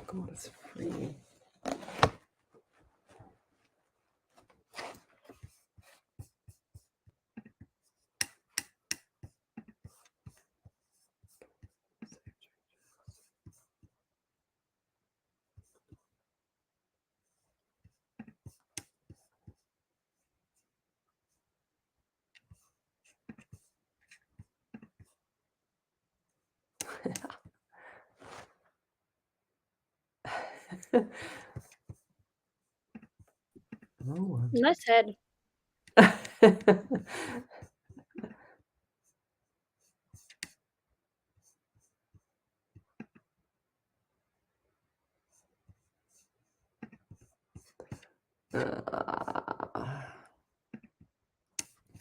God, it's free. Oh. Nice head.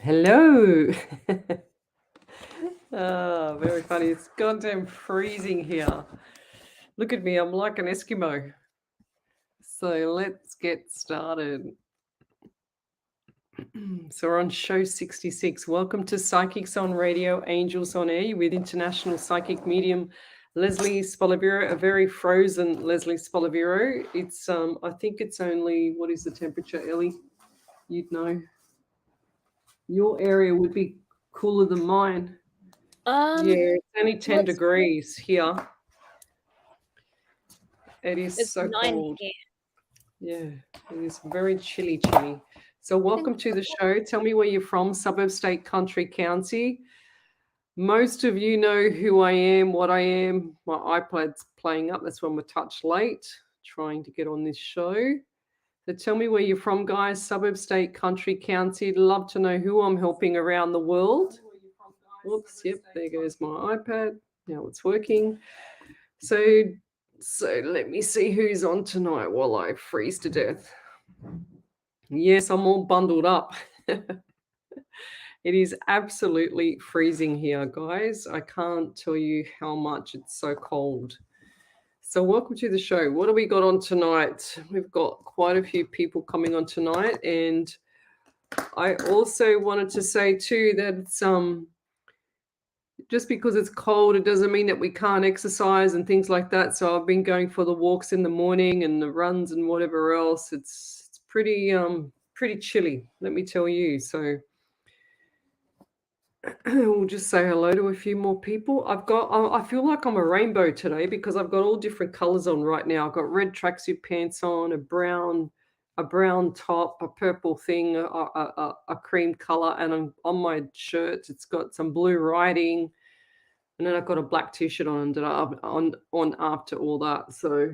Hello. Very funny. It's goddamn freezing here. Look at me. I'm like an Eskimo. So let's get started. So we're on show 66. Welcome to Psychics on Radio, Angels on Air with international psychic medium Lesley Spaliviero, a very frozen Lesley Spaliviero. It's I think it's only, what is the temperature, Ellie? You'd know. Your area would be cooler than mine. Yeah, it's only 10 degrees here. It is It's so 9 cold. here. Yeah, it is very chilly. So welcome to the show. Tell me where you're from, suburb, state, country, county. Most of you know who I am, what I am. My iPad's playing up. That's when we're touch late, trying to get on this show. So tell me where you're from, guys. Suburb, state, country, county. Love to know who I'm helping around the world. Oops, yep, there goes my iPad. Now it's working. So let me see who's on tonight while I freeze to death. Yes, I'm all bundled up. It is absolutely freezing here, guys. I can't tell you how much it's so cold. So welcome to the show. What do we got on tonight? We've got quite a few people coming on tonight. And I also wanted to say too that it's just because it's cold, it doesn't mean that we can't exercise and things like that. So I've been going for the walks in the morning and the runs and whatever else. It's pretty chilly, let me tell you. So we'll just say hello to a few more people. I feel like I'm a rainbow today because I've got all different colors on right now. I've got red tracksuit pants on, a brown top, a purple thing, a cream color, and on my shirt it's got some blue writing, and then I've got a black t-shirt on after all that. So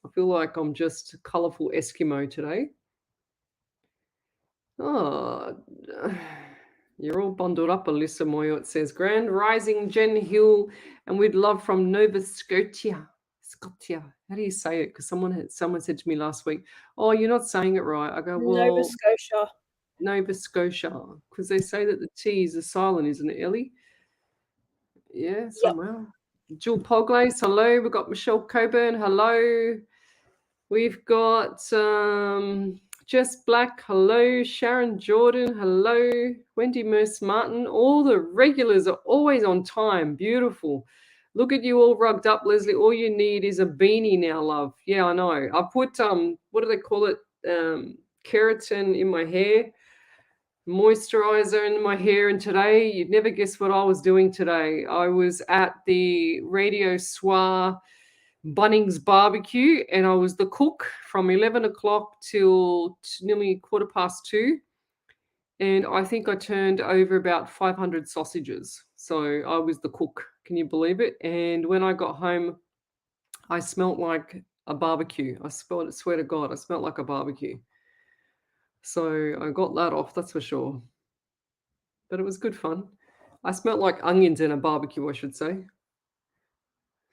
I feel like I'm just a colorful Eskimo today. Oh, you're all bundled up, Alyssa Moyo. It says Grand Rising Jen Hill, and we'd love from Nova Scotia. How do you say it? Because someone said to me last week, "Oh, you're not saying it right." I go, "Well, Nova Scotia. Nova Scotia," because they say that the T is a silent, isn't it, Ellie? Yeah, somehow. Yep. Jill Poglace, hello. We've got Michelle Coburn, hello. We've got Jess Black, hello. Sharon Jordan, hello. Wendy Merce Martin. All the regulars are always on time. Beautiful. Look at you all rugged up, Lesley. All you need is a beanie now, love. Yeah, I know. I put what do they call it? Keratin in my hair, moisturizer in my hair, and today you'd never guess what I was doing today. I was at the Radio Soir Bunnings barbecue, and I was the cook from 11 o'clock till nearly 2:15, and I think I turned over about 500 sausages. So I was the cook. Can you believe it? And when I got home, I smelt like a barbecue. Swear to God, I smelt like a barbecue. So I got that off, that's for sure. But it was good fun. I smelt like onions in a barbecue, I should say.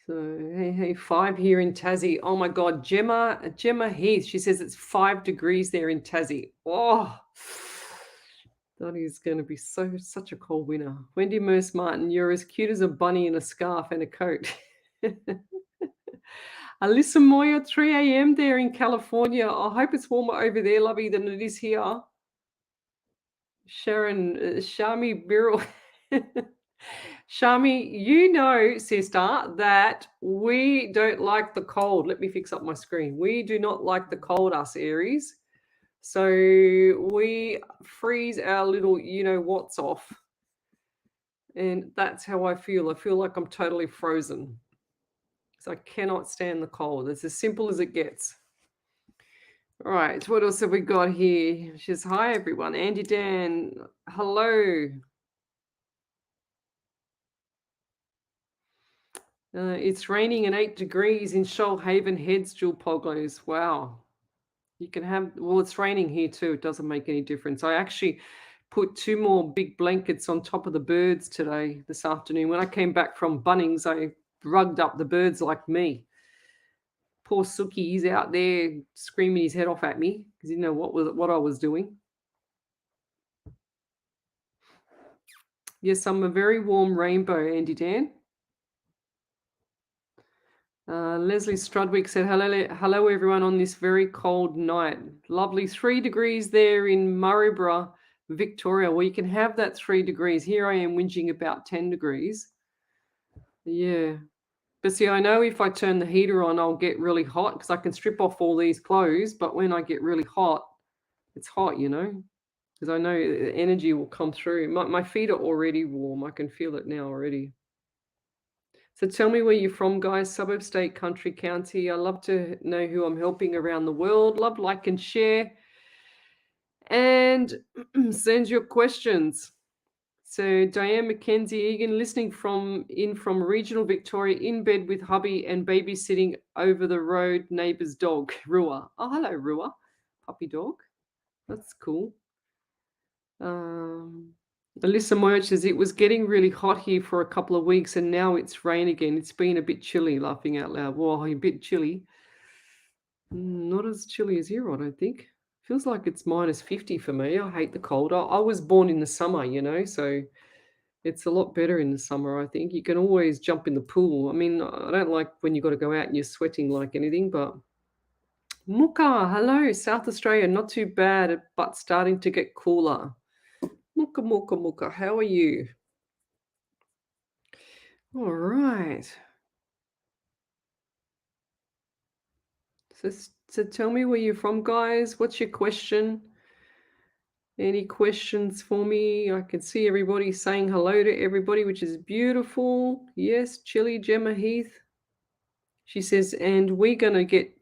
So, hey, 5 here in Tassie. Oh my God, Gemma Heath. She says it's 5 degrees there in Tassie. Oh, that is going to be such a cold winter. Wendy Merce Martin, you're as cute as a bunny in a scarf and a coat. Alyssa Moya, 3 a.m. there in California. I hope it's warmer over there, lovey, than it is here. Sharon, Shami Birrell. Shami, you know, sister, that we don't like the cold. Let me fix up my screen. We do not like the cold, us Aries. So we freeze our little, you know what's off. And that's how I feel. I feel like I'm totally frozen. So I cannot stand the cold. It's as simple as it gets. All right, what else have we got here? She says, hi, everyone. Andy Dan, hello. It's raining and 8 degrees in Shoalhaven Heads, Jewel Poglos. Wow. You can have, well, it's raining here too. It doesn't make any difference. I actually put 2 more big blankets on top of the birds today, this afternoon. When I came back from Bunnings, I rugged up the birds like me. Poor Suki, he's out there screaming his head off at me because he didn't know what I was doing. Yes, I'm a very warm rainbow, Andy Dan. Leslie Strudwick said, hello everyone on this very cold night. Lovely 3 degrees there in Maryborough, Victoria. Well, you can have that 3 degrees. Here I am whinging about 10 degrees. Yeah. But see, I know if I turn the heater on, I'll get really hot because I can strip off all these clothes. But when I get really hot, it's hot, you know, because I know energy will come through. My feet are already warm. I can feel it now already. So tell me where you're from, guys. Suburb, state, country, county. I love to know who I'm helping around the world. Love, like, and share. And send your questions. So Diane McKenzie Egan, listening from regional Victoria, in bed with hubby and babysitting over the road neighbour's dog, Rua. Oh, hello, Rua. Puppy dog. That's cool. Alyssa Moyach says, it was getting really hot here for a couple of weeks and now it's rain again. It's been a bit chilly, laughing out loud. Whoa, a bit chilly. Not as chilly as here, I don't think. Feels like it's minus 50 for me. I hate the cold. I was born in the summer, you know, so it's a lot better in the summer, I think. You can always jump in the pool. I mean, I don't like when you got to go out and you're sweating like anything, but Muka, hello, South Australia. Not too bad, but starting to get cooler. Muka, muka, muka. How are you? All right. So tell me where you're from, guys. What's your question? Any questions for me? I can see everybody saying hello to everybody, which is beautiful. Yes, Chili Gemma Heath. She says, and we're going to get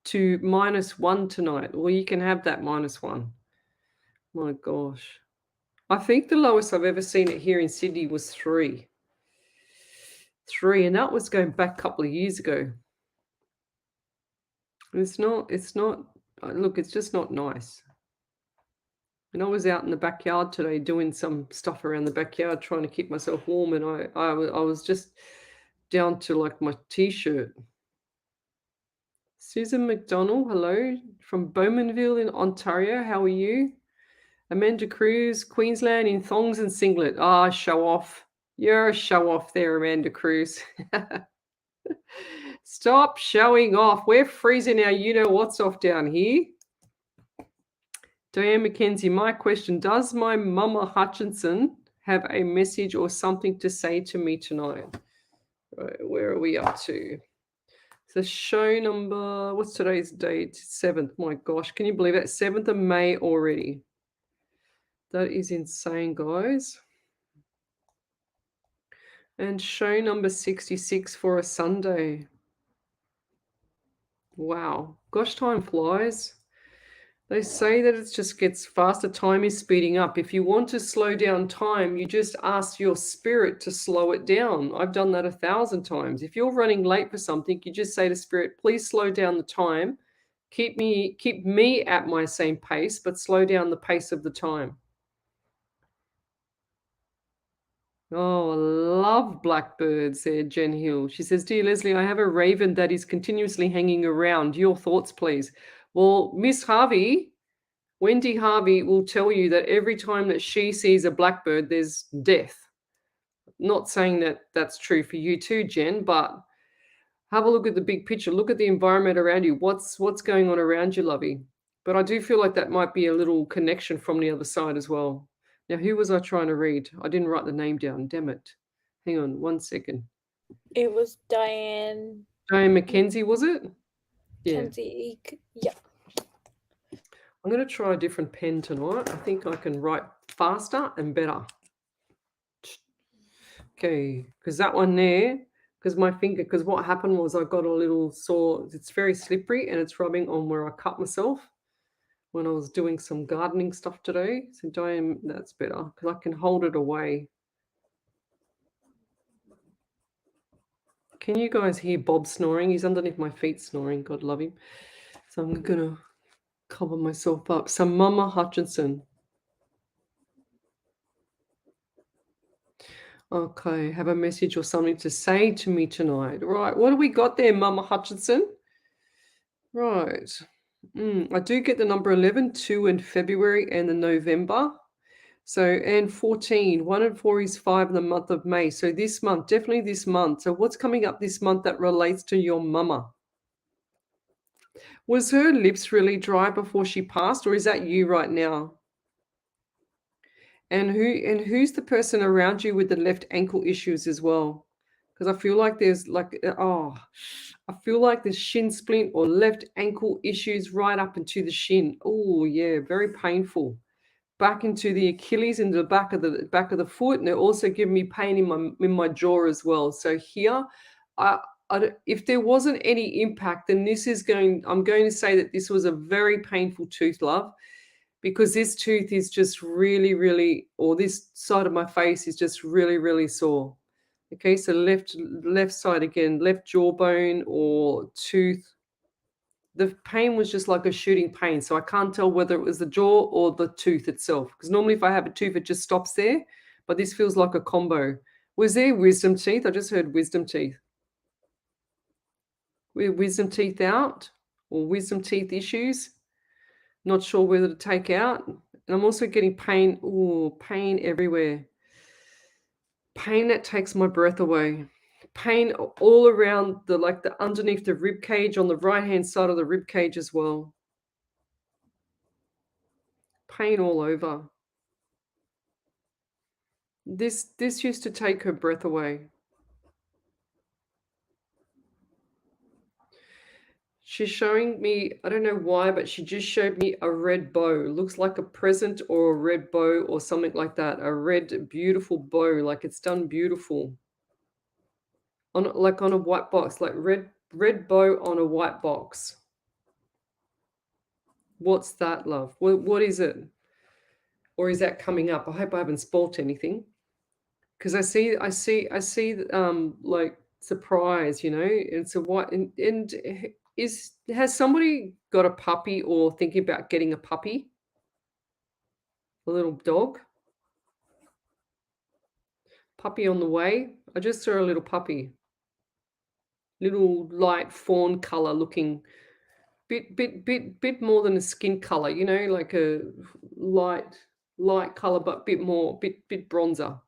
to -1 tonight. Well, you can have that -1. My gosh. I think the lowest I've ever seen it here in Sydney was 3. 3, and that was going back a couple of years ago. It's not, look, it's just not nice. And I was out in the backyard today doing some stuff around the backyard, trying to keep myself warm, and I was just down to like my t-shirt. Susan McDonald, hello, from Bowmanville in Ontario. How are you? Amanda Cruz, Queensland, in thongs and singlet. Ah, show off. You're a show off there, Amanda Cruz. Stop showing off. We're freezing our you-know-what's off down here. Diane McKenzie, my question, does my Mama Hutchinson have a message or something to say to me tonight? Right, where are we up to? So show number, what's today's date? 7th. My gosh, can you believe that? 7th of May already. That is insane, guys. And show number 66 for a Sunday. Wow. Gosh, time flies. They say that it just gets faster. Time is speeding up. If you want to slow down time, you just ask your spirit to slow it down. I've done that 1,000 times. If you're running late for something, you just say to spirit, please slow down the time. Keep me at my same pace, but slow down the pace of the time. Oh, I love blackbirds, said Jen Hill. She says, dear Lesley, I have a raven that is continuously hanging around. Your thoughts, please. Well, Miss Harvey, Wendy Harvey will tell you that every time that she sees a blackbird, there's death. Not saying that that's true for you too, Jen, but have a look at the big picture. Look at the environment around you. What's going on around you, lovey? But I do feel like that might be a little connection from the other side as well. Now, who was I trying to read? I didn't write the name down. Damn it. Hang on 1 second. It was Diane Diane McKenzie, was it? Yeah. Kenzie. Yeah. I'm going to try a different pen tonight. I think I can write faster and better. Okay, because that one there, because what happened was I got a little sore. It's very slippery and it's rubbing on where I cut myself when I was doing some gardening stuff today. So Diane, that's better because I can hold it away. Can you guys hear Bob snoring? He's underneath my feet snoring. God love him. So I'm going to cover myself up. So Mama Hutchinson. Okay, have a message or something to say to me tonight. Right, what do we got there, Mama Hutchinson? Right. I do get the number 11, 2 in February and in November. So, and 14, 1 and 4 is 5 in the month of May. So this month, definitely this month. So what's coming up this month that relates to your mama? Was her lips really dry before she passed, or is that you right now? And who's the person around you with the left ankle issues as well? Because I feel like there's I feel like there's shin splint or left ankle issues right up into the shin. Oh yeah, very painful. Back into the Achilles, into the back of the foot, and it also giving me pain in my jaw as well. So here, if there wasn't any impact, then I'm going to say that this was a very painful tooth, love, because this tooth is just really, really, or this side of my face is just really, really sore. Okay, so left side again, left jawbone or tooth. The pain was just like a shooting pain. So I can't tell whether it was the jaw or the tooth itself. Because normally if I have a tooth, it just stops there. But this feels like a combo. Was there wisdom teeth? I just heard wisdom teeth. Were wisdom teeth out or wisdom teeth issues? Not sure whether to take out. And I'm also getting pain. Oh, pain everywhere. Pain that takes my breath away. Pain all around the underneath the rib cage on the right hand side of the rib cage as well. Pain all over. This used to take her breath away. She's showing me, I don't know why, but she just showed me a red bow. Looks like a present or a red bow or something like that. A red, beautiful bow, like it's done beautiful. On a white box, like red bow on a white box. What's that, love? What is it? Or is that coming up? I hope I haven't spoilt anything. Because I see like surprise, it's a white and has somebody got a puppy or thinking about getting a puppy? A little dog? Puppy on the way? I just saw a little puppy. Little light fawn color looking bit more than a skin color, like a light color, but bit bronzer.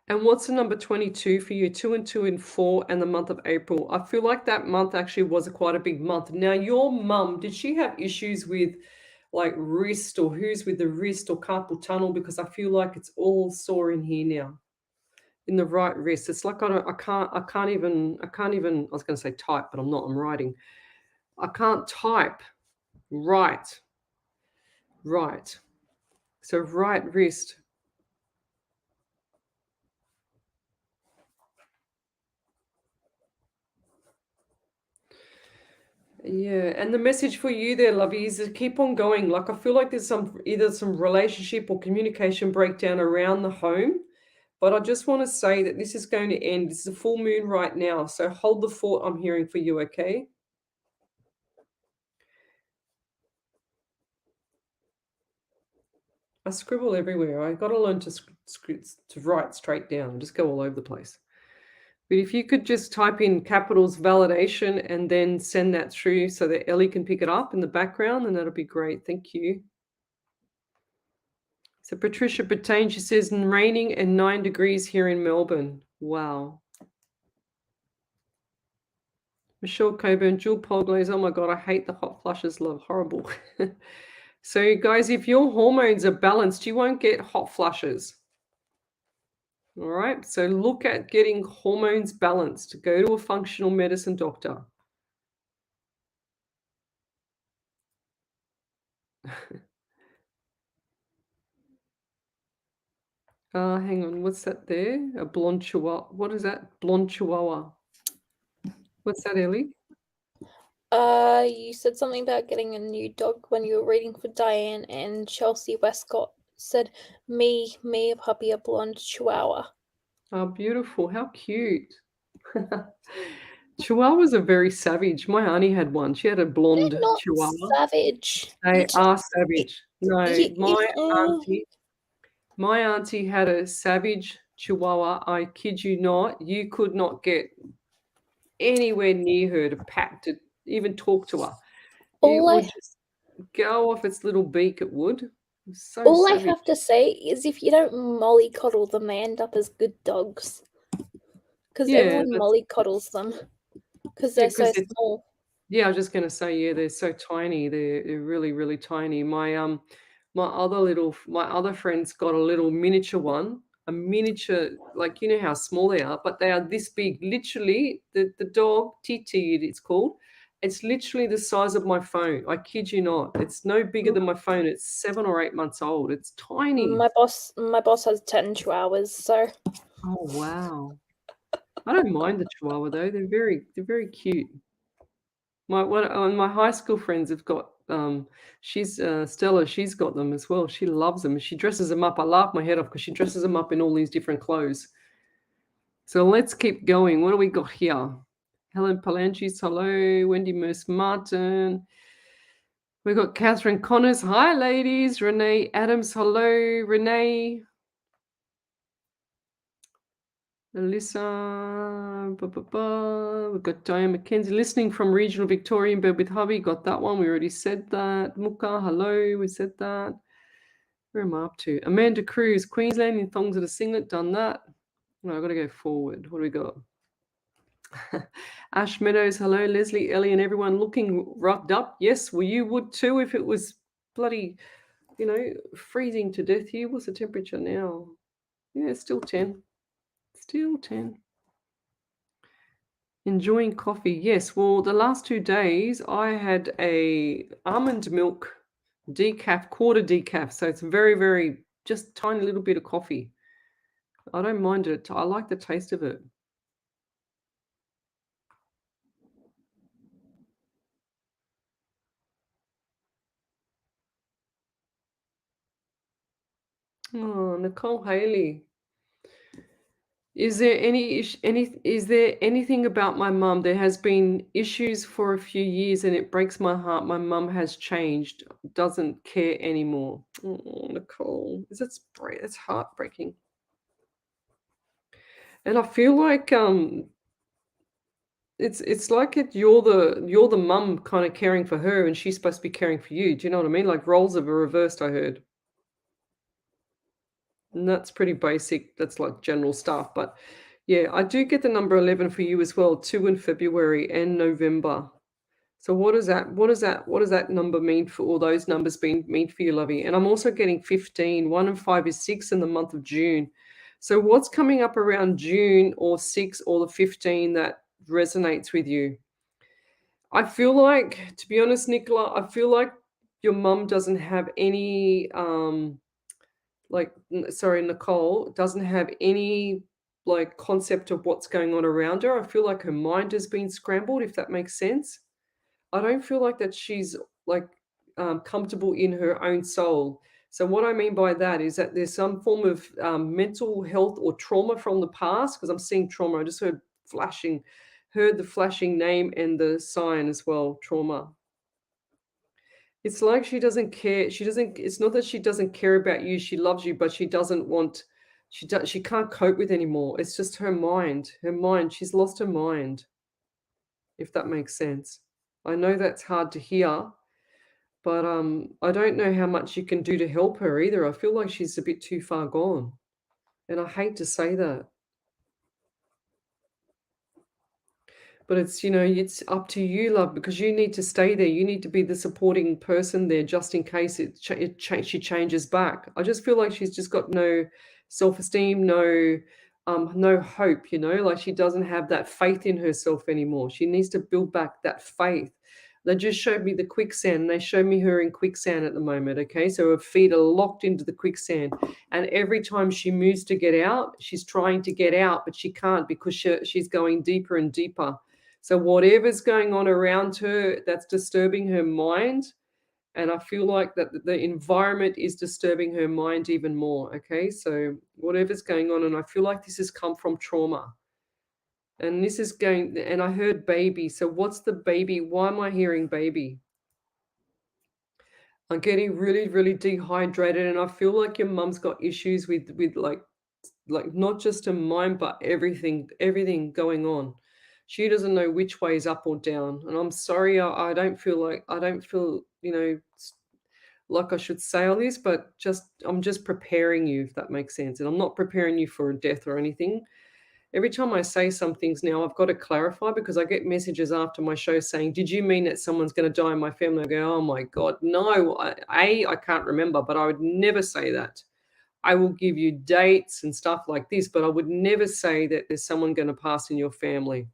And what's the number 22 for you? 2 and 2 and 4 and the month of April. I feel like that month actually was quite a big month. Now, your mum, did she have issues with like wrist or who's with the wrist or carpal tunnel? Because I feel like it's all sore in here now. In the right wrist. It's like I can't even, I was going to say type, but I'm not, I'm writing. I can't type. Right. So right wrist. Yeah, and the message for you there, lovey, is to keep on going. Like I feel like there's either some relationship or communication breakdown around the home. But I just want to say that this is going to end. This is a full moon right now. So hold the fort, I'm hearing for you, okay? I scribble everywhere. I got to learn to write straight down, just go all over the place. But if you could just type in capitals validation and then send that through so that Ellie can pick it up in the background, then that'll be great. Thank you. So Patricia Bertain, she says, raining and 9 degrees here in Melbourne. Wow. Michelle Coburn, Jewel Polglaze, oh my God, I hate the hot flushes, love, horrible. So, guys, if your hormones are balanced, you won't get hot flushes. All right. So, look at getting hormones balanced. Go to a functional medicine doctor. Hang on. What's that there? A blonde chihuahua. What is that? Blonde chihuahua. What's that, Ellie? You said something about getting a new dog when you were reading for Diane, and Chelsea Westcott said, me, a puppy, a blonde chihuahua. Oh, beautiful. How cute. Chihuahuas are very savage. My auntie had one. She had a blonde They're not chihuahua. savage. They are savage. No, You, my auntie had a savage chihuahua. I kid you not. You could not get anywhere near her to pat, to even talk to her. It all would I just go off its little beak, it would. It was so all I savage. have to say is, if you don't mollycoddle them, they end up as good dogs. Because Yeah, everyone that's mollycoddles them because yeah, they're so 'cause it's small. yeah, I was just gonna say, yeah, they're so tiny. They're really, really tiny. My other friend's got a little miniature one, a miniature, like you know how small they are, but they are this big. Literally, the dog Titi, it's called. It's literally the size of my phone. I kid you not. It's no bigger than my phone. It's 7 or 8 months old. It's tiny. My boss has 10 chihuahuas, so Oh wow. I don't mind the Chihuahua though. They're very cute. My high school friends have got she's Stella, she's got them as well. She loves them. She dresses them up. I laugh my head off because she dresses them up in all these different clothes. So let's keep going. What do we got here? Helen Palanchis, hello. Wendy Merce Martin. We got Catherine Connors. Hi, ladies. Renee Adams, hello. Renee. Alyssa, We've got Diane McKenzie listening from regional Victoria in bed with hubby. Got that one. We already said that. Muka, hello. We said that. Where am I up to? Amanda Cruz, Queensland in thongs and a singlet. Done that. No, I've got to go forward. What do we got? Ash Meadows, hello. Leslie, Ellie, and everyone looking rubbed up. Yes, well, you would too if it was bloody, freezing to death here. What's the temperature now? Yeah, still 10. Still 10. Enjoying coffee. Yes. Well, the last 2 days I had a almond milk decaf, quarter decaf. So it's very, very just tiny little bit of coffee. I don't mind it. I like the taste of it. Oh, Nicole Haley. Is there is there anything about my mum? There has been issues for a few years and it breaks my heart. My mum has changed, doesn't care anymore. Oh, Nicole, it's heartbreaking. And I feel like it's like you're the mum kind of caring for her and she's supposed to be caring for you. Do you know what I mean? Like roles are reversed, I heard. And that's pretty basic. That's like general stuff. But yeah, I do get the number 11 for you as well, 2 in February and November. So what does that number mean for all those numbers mean for you, Lovey? And I'm also getting 15. 1 and 5 is 6 in the month of June. So what's coming up around June or 6 or the 15 that resonates with you? I feel like, to be honest, Nicola, I feel like your mum doesn't have any sorry, Nicole doesn't have any like concept of what's going on around her. I feel like her mind has been scrambled, if that makes sense. I don't feel like that she's like comfortable in her own soul. So what I mean by that is that there's some form of mental health or trauma from the past, because I'm seeing trauma. I just heard the flashing name and the sign as well, trauma. It's like she doesn't care. It's not that she doesn't care about you. She loves you, but she doesn't want. She can't cope with anymore. It's just her mind. Her mind. She's lost her mind. If that makes sense. I know that's hard to hear, but I don't know how much you can do to help her either. I feel like she's a bit too far gone, and I hate to say that. But it's, it's up to you, love, because you need to stay there. You need to be the supporting person there just in case she changes back. I just feel like she's just got no self-esteem, no hope, like she doesn't have that faith in herself anymore. She needs to build back that faith. They just showed me the quicksand, and they showed me her in quicksand at the moment, okay? So her feet are locked into the quicksand, and every time she moves to get out, she's trying to get out, but she can't because she's going deeper and deeper. So whatever's going on around her that's disturbing her mind, and I feel like that the environment is disturbing her mind even more, okay? So whatever's going on, and I feel like this has come from trauma. And this is going, and I heard baby. So what's the baby? Why am I hearing baby? I'm getting really, really dehydrated, and I feel like your mum's got issues with like not just her mind, but everything going on. She doesn't know which way is up or down. And I'm sorry, I don't feel, like I should say all this, but I'm just preparing you, if that makes sense. And I'm not preparing you for a death or anything. Every time I say some things now, I've got to clarify because I get messages after my show saying, "Did you mean that someone's going to die in my family?" I go, "Oh my God, no. I can't remember, but I would never say that. I will give you dates and stuff like this, but I would never say that there's someone going to pass in your family.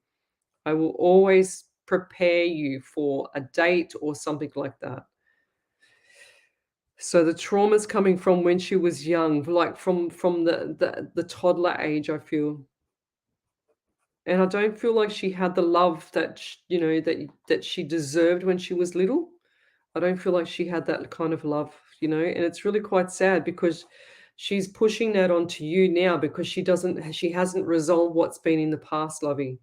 I will always prepare you for a date or something like that." So the trauma's coming from when she was young, like from the toddler age, I feel. And I don't feel like she had the love that that she deserved when she was little. I don't feel like she had that kind of love, and it's really quite sad because she's pushing that onto you now because she hasn't resolved what's been in the past, lovey.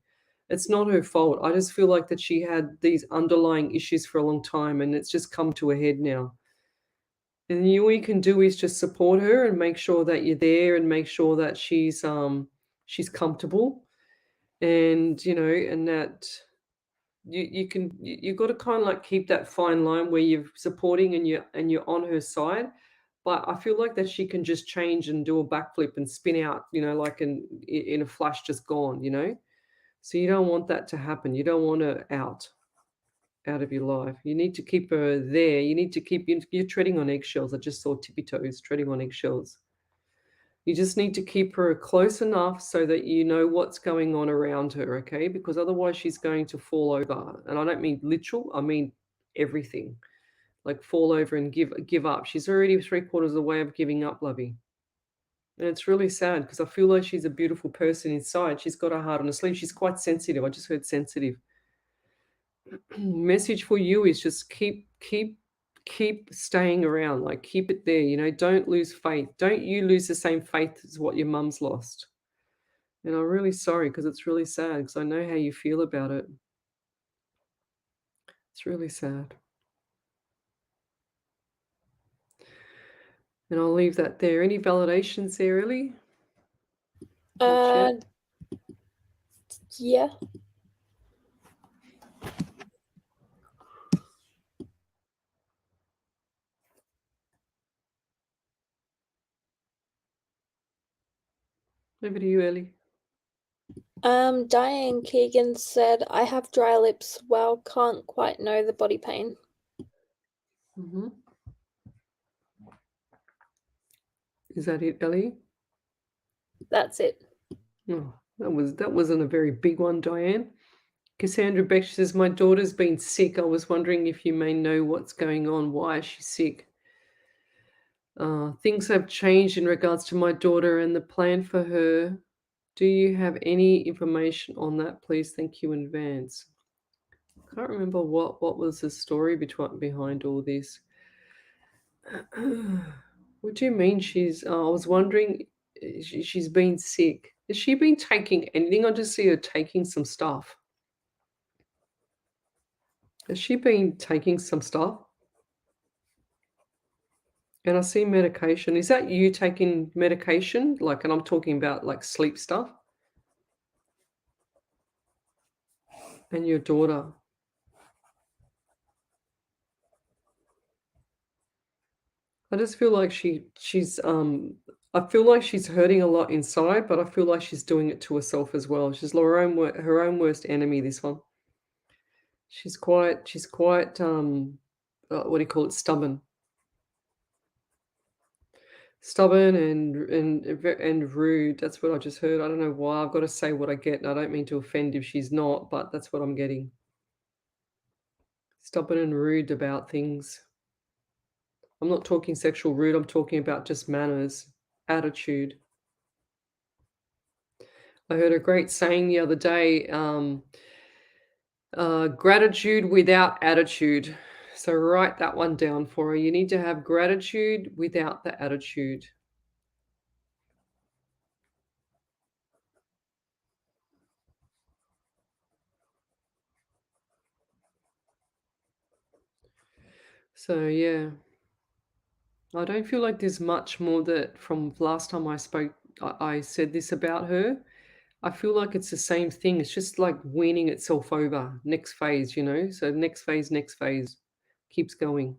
It's not her fault. I just feel like that she had these underlying issues for a long time and it's just come to a head now. And all you can do is just support her and make sure that you're there and make sure that she's comfortable and and that you've got to kind of like keep that fine line where you're supporting and you're on her side, but I feel like that she can just change and do a backflip and spin out, like in a flash, just gone. So you don't want that to happen. You don't want her out of your life. You need to keep her there. You need to keep you're treading on eggshells. I just saw tippy toes treading on eggshells. You just need to keep her close enough so that you know what's going on around her, okay? Because otherwise she's going to fall over. And I don't mean literal, I mean everything. Like fall over and give up. She's already three-quarters of the way of giving up, lovey. And it's really sad because I feel like she's a beautiful person inside. She's got her heart on her sleeve. She's quite sensitive. I just heard sensitive. Message for you is just keep staying around, like keep it there, don't lose faith. Don't you lose the same faith as what your mum's lost. And I'm really sorry because it's really sad because I know how you feel about it. It's really sad. And I'll leave that there. Any validations there, Ellie? Yeah. Over to you, Ellie. Diane Keegan said, "I have dry lips. Wow, can't quite know the body pain." Mm-hmm. Is that it, Ellie? That's it. Oh, that wasn't a very big one, Diane. Cassandra Beck says, "My daughter's been sick. I was wondering if you may know what's going on. Why is she sick?" Things have changed in regards to my daughter and the plan for her. Do you have any information on that, please? Thank you in advance. I can't remember what was the story behind all this. What do you mean I was wondering, she's been sick. Has she been taking anything? I just see her taking some stuff. Has she been taking some stuff? And I see medication. Is that you taking medication? Like, and I'm talking about like sleep stuff? And your daughter. I just feel like she's I feel like she's hurting a lot inside, but I feel like she's doing it to herself as well. She's her own worst enemy, this one. She's quite, what do you call it, stubborn. Stubborn and rude. That's what I just heard. I don't know why. I've got to say what I get, and I don't mean to offend if she's not, but that's what I'm getting. Stubborn and rude about things. I'm not talking sexual rude, I'm talking about just manners, attitude. I heard a great saying the other day, gratitude without attitude. So write that one down for her. You need to have gratitude without the attitude. So yeah, I don't feel like there's much more that from last time I spoke, I said this about her. I feel like it's the same thing. It's just like weaning itself over. Next phase, you know? So next phase keeps going.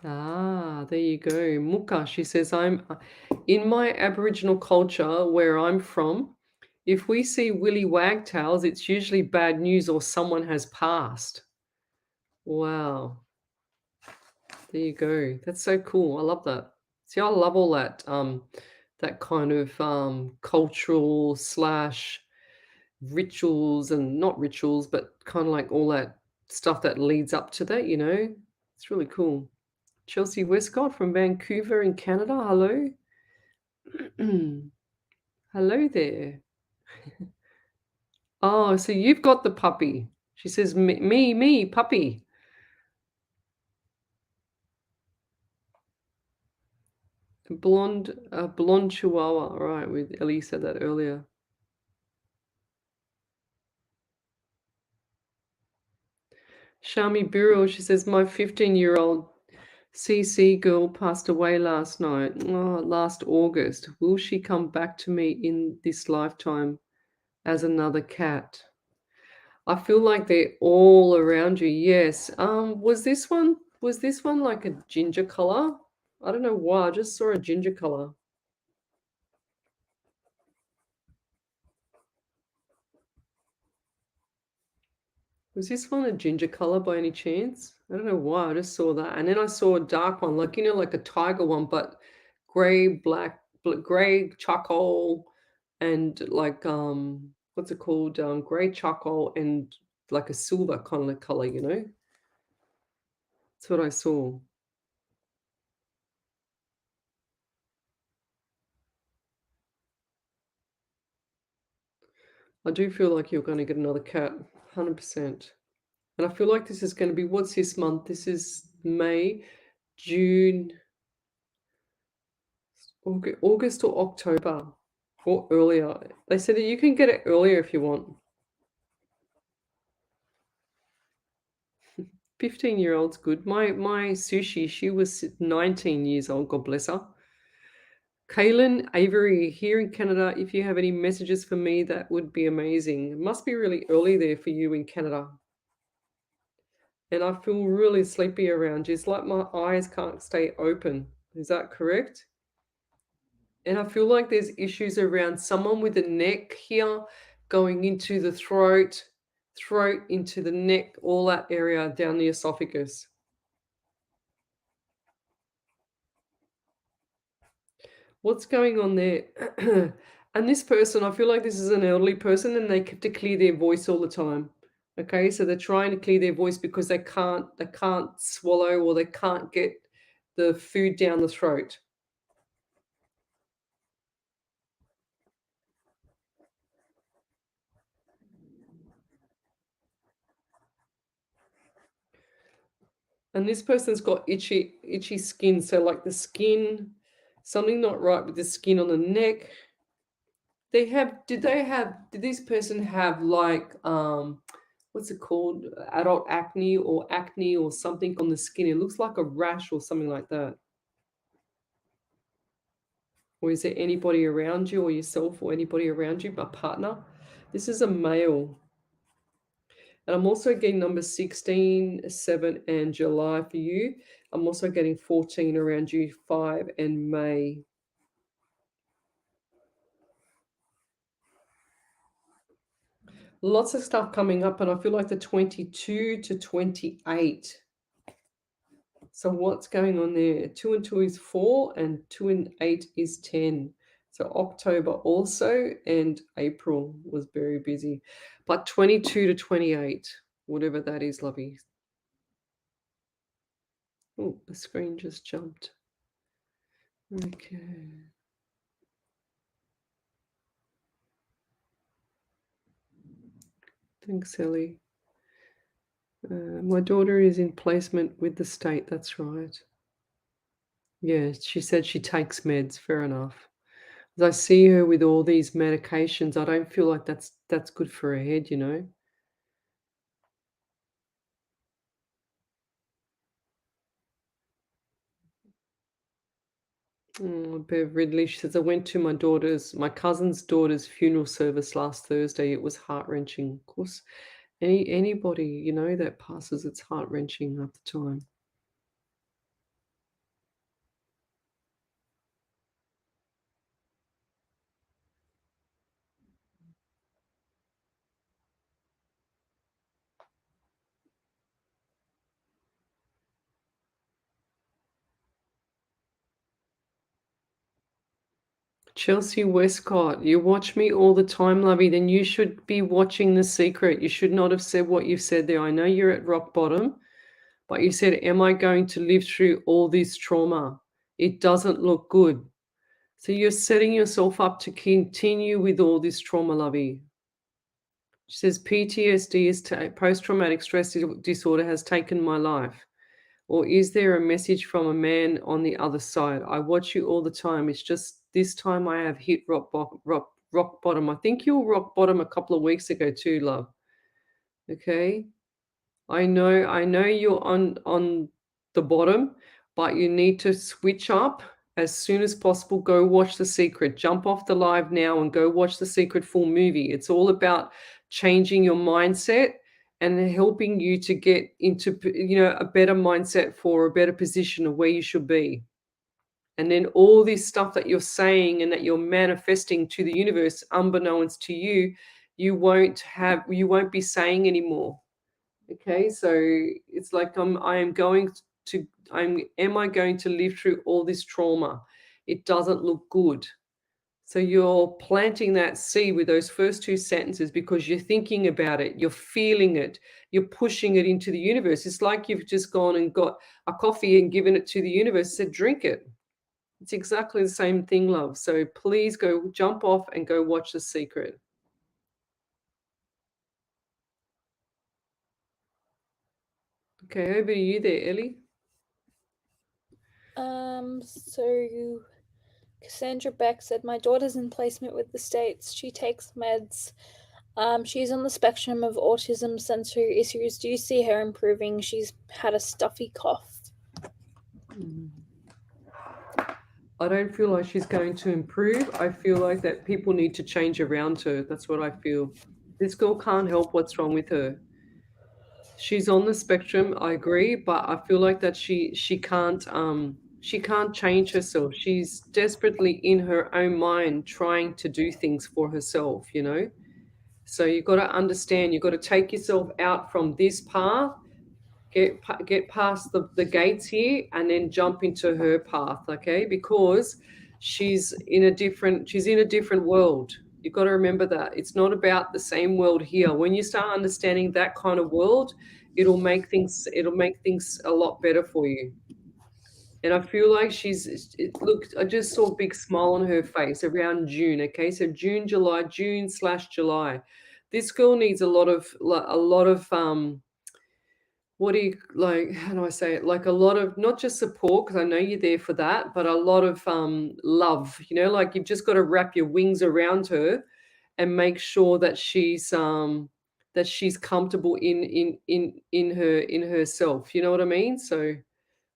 Ah, there you go. Muka, she says, I'm in my Aboriginal culture where I'm from. If we see willy wagtails, it's usually bad news or someone has passed. Wow. There you go. That's so cool. I love that. See, I love all that that kind of cultural slash rituals, and not rituals, but kind of like all that stuff that leads up to that, you know? It's really cool. Chelsea Westcott from Vancouver in Canada. Hello. Hello there. Oh, so you've got the puppy. She says, me, puppy. Blonde chihuahua. Right, with Ellie said that earlier. Shami Birul, she says, my 15-year-old CC girl passed away last night, last August. Will she come back to me in this lifetime as another cat? I feel like they're all around you. Yes. Was this one like a ginger color? I don't know why. I just saw a ginger color. Was this one a ginger color by any chance? I don't know why. I just saw that. And then I saw a dark one, like, like a tiger one, but gray, gray charcoal and like what's it called? Gray charcoal and like a silver kind of color, you know? That's what I saw. I do feel like you're going to get another cat, 100%. And I feel like this is going to be, what's this month? This is May, June, August or October or earlier. They said that you can get it earlier if you want. 15-year-old's good. My sushi, she was 19 years old, God bless her. Kaylin Avery here in Canada, if you have any messages for me, that would be amazing. It must be really early there for you in Canada. And I feel really sleepy around you. It's like my eyes can't stay open. Is that correct? And I feel like there's issues around someone with the neck here going into the throat into the neck, all that area down the esophagus. What's going on there? And this person, I feel like this is an elderly person and they have to clear their voice all the time. Okay, so they're trying to clear their voice because they can't swallow, or they can't get the food down the throat. And this person's got itchy skin. So like the skin, something not right with the skin on the neck. Did this person have like what's it called? Adult acne or something on the skin? It looks like a rash or something like that. Or is there anybody around you, or yourself, or anybody around you, a partner? This is a male. And I'm also getting number 16, 7, and July for you. I'm also getting 14 around you, 5 and May. Lots of stuff coming up, and I feel like the 22 to 28. So what's going on there? 2 and 2 is 4, and 2 and 8 is 10. So October also, and April was very busy. But 22 to 28, whatever that is, lovey. Oh, the screen just jumped. Okay. Thanks, Ellie. My daughter is in placement with the state. That's right. Yeah, she said she takes meds. Fair enough. As I see her with all these medications, I don't feel like that's good for her head, you know. Bev Ridley, she says, I went to my cousin's daughter's funeral service last Thursday. It was heart-wrenching. Of course, anybody, you know, that passes, it's heart-wrenching at the time. Chelsea Westcott, you watch me all the time, lovey. Then you should be watching The Secret. You should not have said what you've said there. I know you're at rock bottom, but you said, am I going to live through all this trauma? It doesn't look good. So you're setting yourself up to continue with all this trauma, lovey. She says, PTSD is post-traumatic stress disorder has taken my life. Or is there a message from a man on the other side? I watch you all the time. It's just this time I have hit rock bottom. I think you were rock bottom a couple of weeks ago too, love. Okay. I know you're on the bottom, but you need to switch up as soon as possible. Go watch The Secret. Jump off the live now and go watch The Secret full movie. It's all about changing your mindset and helping you to get into, you know, a better mindset for a better position of where you should be. And then all this stuff that you're saying and that you're manifesting to the universe, unbeknownst to you, you won't be saying anymore. Okay, so it's like am I going to live through all this trauma? It doesn't look good. So you're planting that seed with those first two sentences because you're thinking about it, you're feeling it, you're pushing it into the universe. It's like you've just gone and got a coffee and given it to the universe, said drink it. It's exactly the same thing, love. So please go jump off and go watch The Secret. Okay, over to you there, Ellie. So Cassandra Beck said, my daughter's in placement with the States. She takes meds. She's on the spectrum of autism sensory issues. Do you see her improving? She's had a stuffy cough. I don't feel like she's going to improve. I feel like that people need to change around her. That's what I feel. This girl can't help what's wrong with her. She's on the spectrum, I agree, but I feel like that she can't change herself. She's desperately in her own mind trying to do things for herself, you know. So you've got to understand, you've got to take yourself out from this path, get past the gates here, and then jump into her path, okay? Because she's in a different world. You've got to remember that it's not about the same world here. When you start understanding that kind of world, it'll make things a lot better for you. And I feel like look, I just saw a big smile on her face around June. Okay, so June/July. This girl needs a lot of what do you like? How do I say it? Like a lot of not just support, because I know you're there for that, but a lot of love. You know, like you've just got to wrap your wings around her and make sure that she's comfortable in herself. You know what I mean? So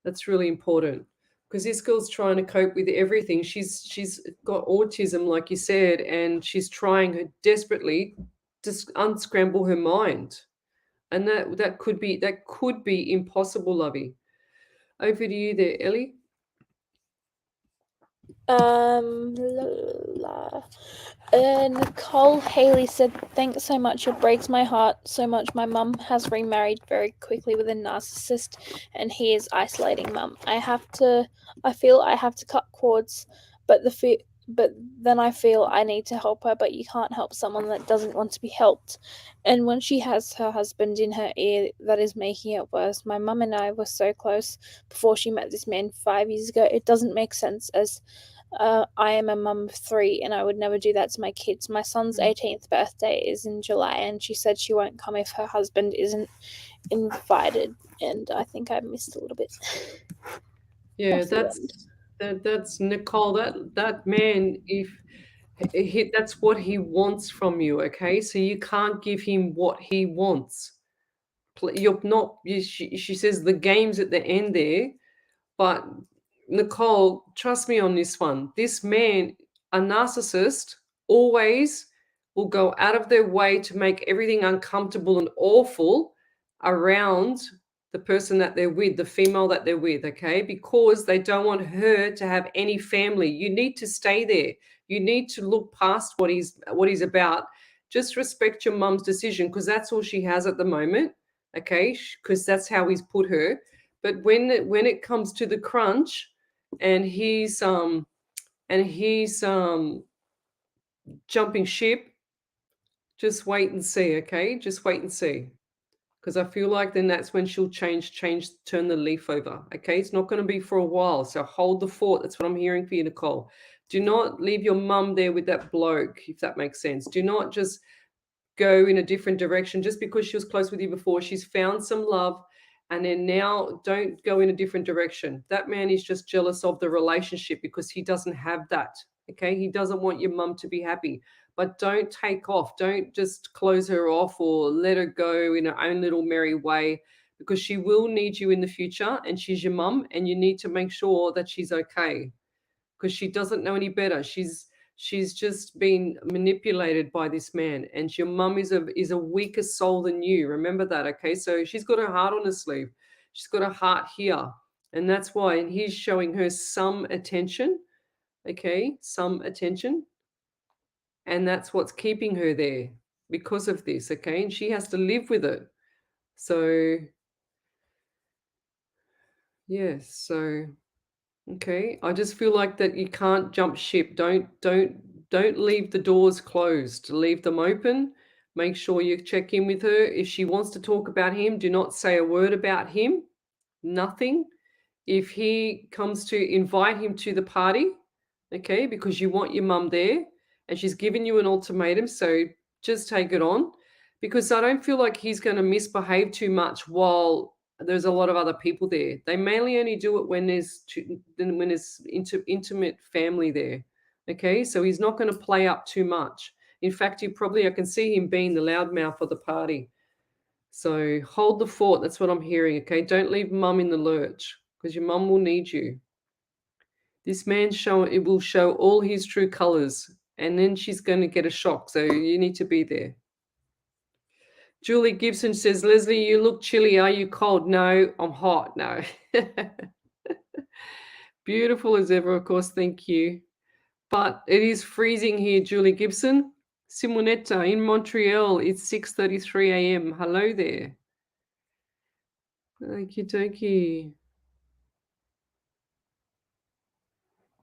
that's really important because this girl's trying to cope with everything. She's got autism, like you said, and she's trying her desperately to unscramble her mind. And that could be impossible, lovey. Over to you there, Ellie. Nicole Haley said, "Thanks so much. It breaks my heart so much. My mum has remarried very quickly with a narcissist, and he is isolating mum. I feel I have to cut cords, but then I feel I need to help her. But you can't help someone that doesn't want to be helped. And when she has her husband in her ear, that is making it worse. My mum and I were so close before she met this man 5 years ago. It doesn't make sense as." I am a mum of 3 and I would never do that to my kids. My son's 18th birthday is in July and she said she won't come if her husband isn't invited. And I think I missed a little bit. Yeah, that's Nicole. That man, if that's what he wants from you, okay? So you can't give him what he wants. You're not. She says the game's at the end there, but Nicole, trust me on this one. This man, a narcissist, always will go out of their way to make everything uncomfortable and awful around the person that they're with, the female that they're with, okay? Because they don't want her to have any family. You need to stay there. You need to look past what he's about. Just respect your mum's decision because that's all she has at the moment, okay? Because that's how he's put her. But when it comes to the crunch, and he's jumping ship, just wait and see, okay? Just wait and see. Because I feel like then that's when she'll turn the leaf over. Okay. It's not going to be for a while. So hold the fort. That's what I'm hearing for you, Nicole. Do not leave your mum there with that bloke, if that makes sense. Do not just go in a different direction just because she was close with you before. She's found some love. And then now don't go in a different direction. That man is just jealous of the relationship because he doesn't have that. Okay. He doesn't want your mum to be happy. But don't take off. Don't just close her off or let her go in her own little merry way because she will need you in the future and she's your mum and you need to make sure that she's okay because she doesn't know any better. She's just been manipulated by this man and your mum is a weaker soul than you. Remember that, okay? So she's got her heart on her sleeve. She's got her heart here. And that's why and he's showing her some attention, okay? Some attention. And that's what's keeping her there because of this, okay? And she has to live with it. So, yes, so okay. I just feel like that you can't jump ship. Don't leave the doors closed. Leave them open. Make sure you check in with her. If she wants to talk about him, do not say a word about him. Nothing. If he comes to invite him to the party, okay, because you want your mum there and she's given you an ultimatum, so just take it on because I don't feel like he's going to misbehave too much while there's a lot of other people there. They mainly only do it when there's intimate family there, okay? So he's not going to play up too much. In fact, I can see him being the loudmouth of the party. So hold the fort. That's what I'm hearing, okay? Don't leave mum in the lurch because your mum will need you. This man it will show all his true colors, and then she's going to get a shock. So you need to be there. Julie Gibson says, Lesley, you look chilly. Are you cold? No, I'm hot. No. Beautiful as ever, of course. Thank you. But it is freezing here, Julie Gibson. Simonetta in Montreal, it's 6:33 a.m. Hello there. Okie dokie.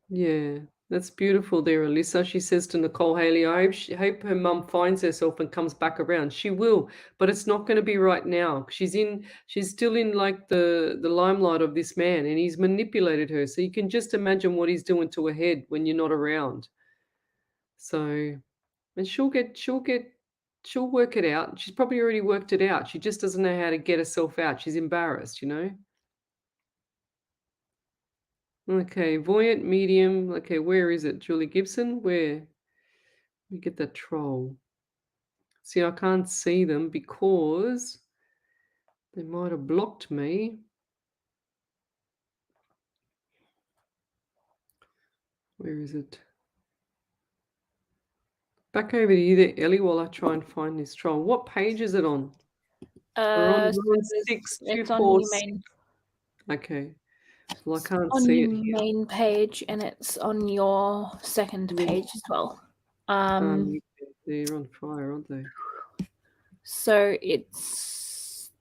Yeah, that's beautiful there, Alyssa. She says to Nicole Haley, I hope her mum finds herself and comes back around. She will, but it's not going to be right now. She's still in like the limelight of this man and he's manipulated her. So you can just imagine what he's doing to her head when you're not around. So, and she'll work it out. She's probably already worked it out. She just doesn't know how to get herself out. She's embarrassed. Okay, voyant medium. Okay, where is it? Julie Gibson? Where? Let me get that troll. See, I can't see them because they might have blocked me. Where is it? Back over to you there, Ellie, while I try and find this troll. What page is it on? We're on It's on your 6246. main Okay. Well, I can't on see your it here. main page, and it's on your second Yeah. page as well. Okay. They're on fire, aren't they? So it's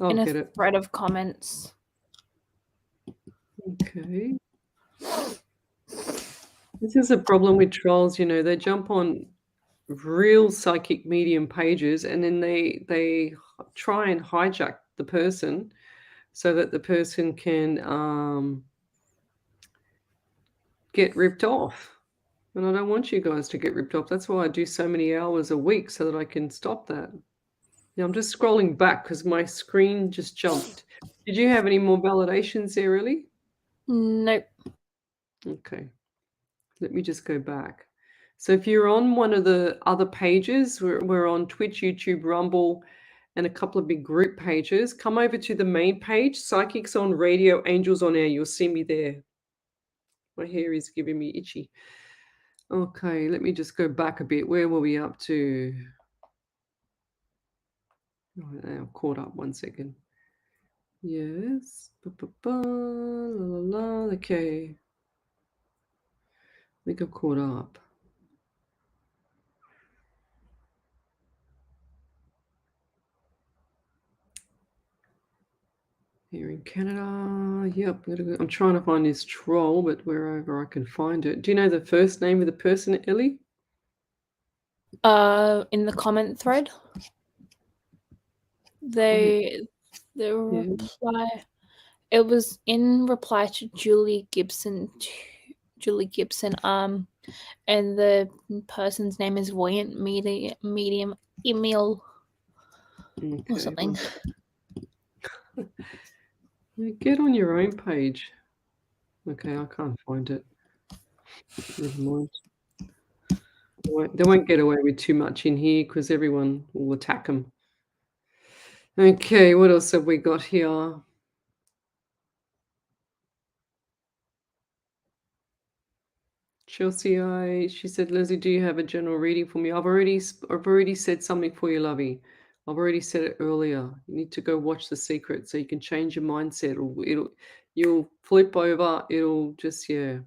I'll in a get it. thread of comments. Okay. This is a problem with trolls, they jump on real psychic medium pages and then they try and hijack the person so that the person can get ripped off. And I don't want you guys to get ripped off. That's why I do so many hours a week so that I can stop that. Yeah, I'm just scrolling back because my screen just jumped. Did you have any more validations there, really? Nope. Okay. Let me just go back. So if you're on one of the other pages, we're on Twitch, YouTube, Rumble, and a couple of big group pages. Come over to the main page, Psychics on Radio, Angels on Air. You'll see me there. My hair is giving me itchy. Okay, let me just go back a bit. Where were we up to? Oh, I'm caught up. 1 second. Yes. La, la, la. Okay. I think I'm caught up. Here in Canada. Yep. I'm trying to find this troll, but wherever I can find it. Do you know the first name of the person, Ellie? In the comment thread, the Yeah. reply. It was in reply to Julie Gibson. And the person's name is Voyant Medium Emil or Okay. something. Get on your own page. Okay, I can't find it. Never mind. They won't get away with too much in here because everyone will attack them. Okay, what else have we got here? Chelsea, she said, Leslie, do you have a general reading for me? I've already said something for you, lovey. I've already said it earlier. You need to go watch The Secret so you can change your mindset. You'll flip over. It'll just, yeah.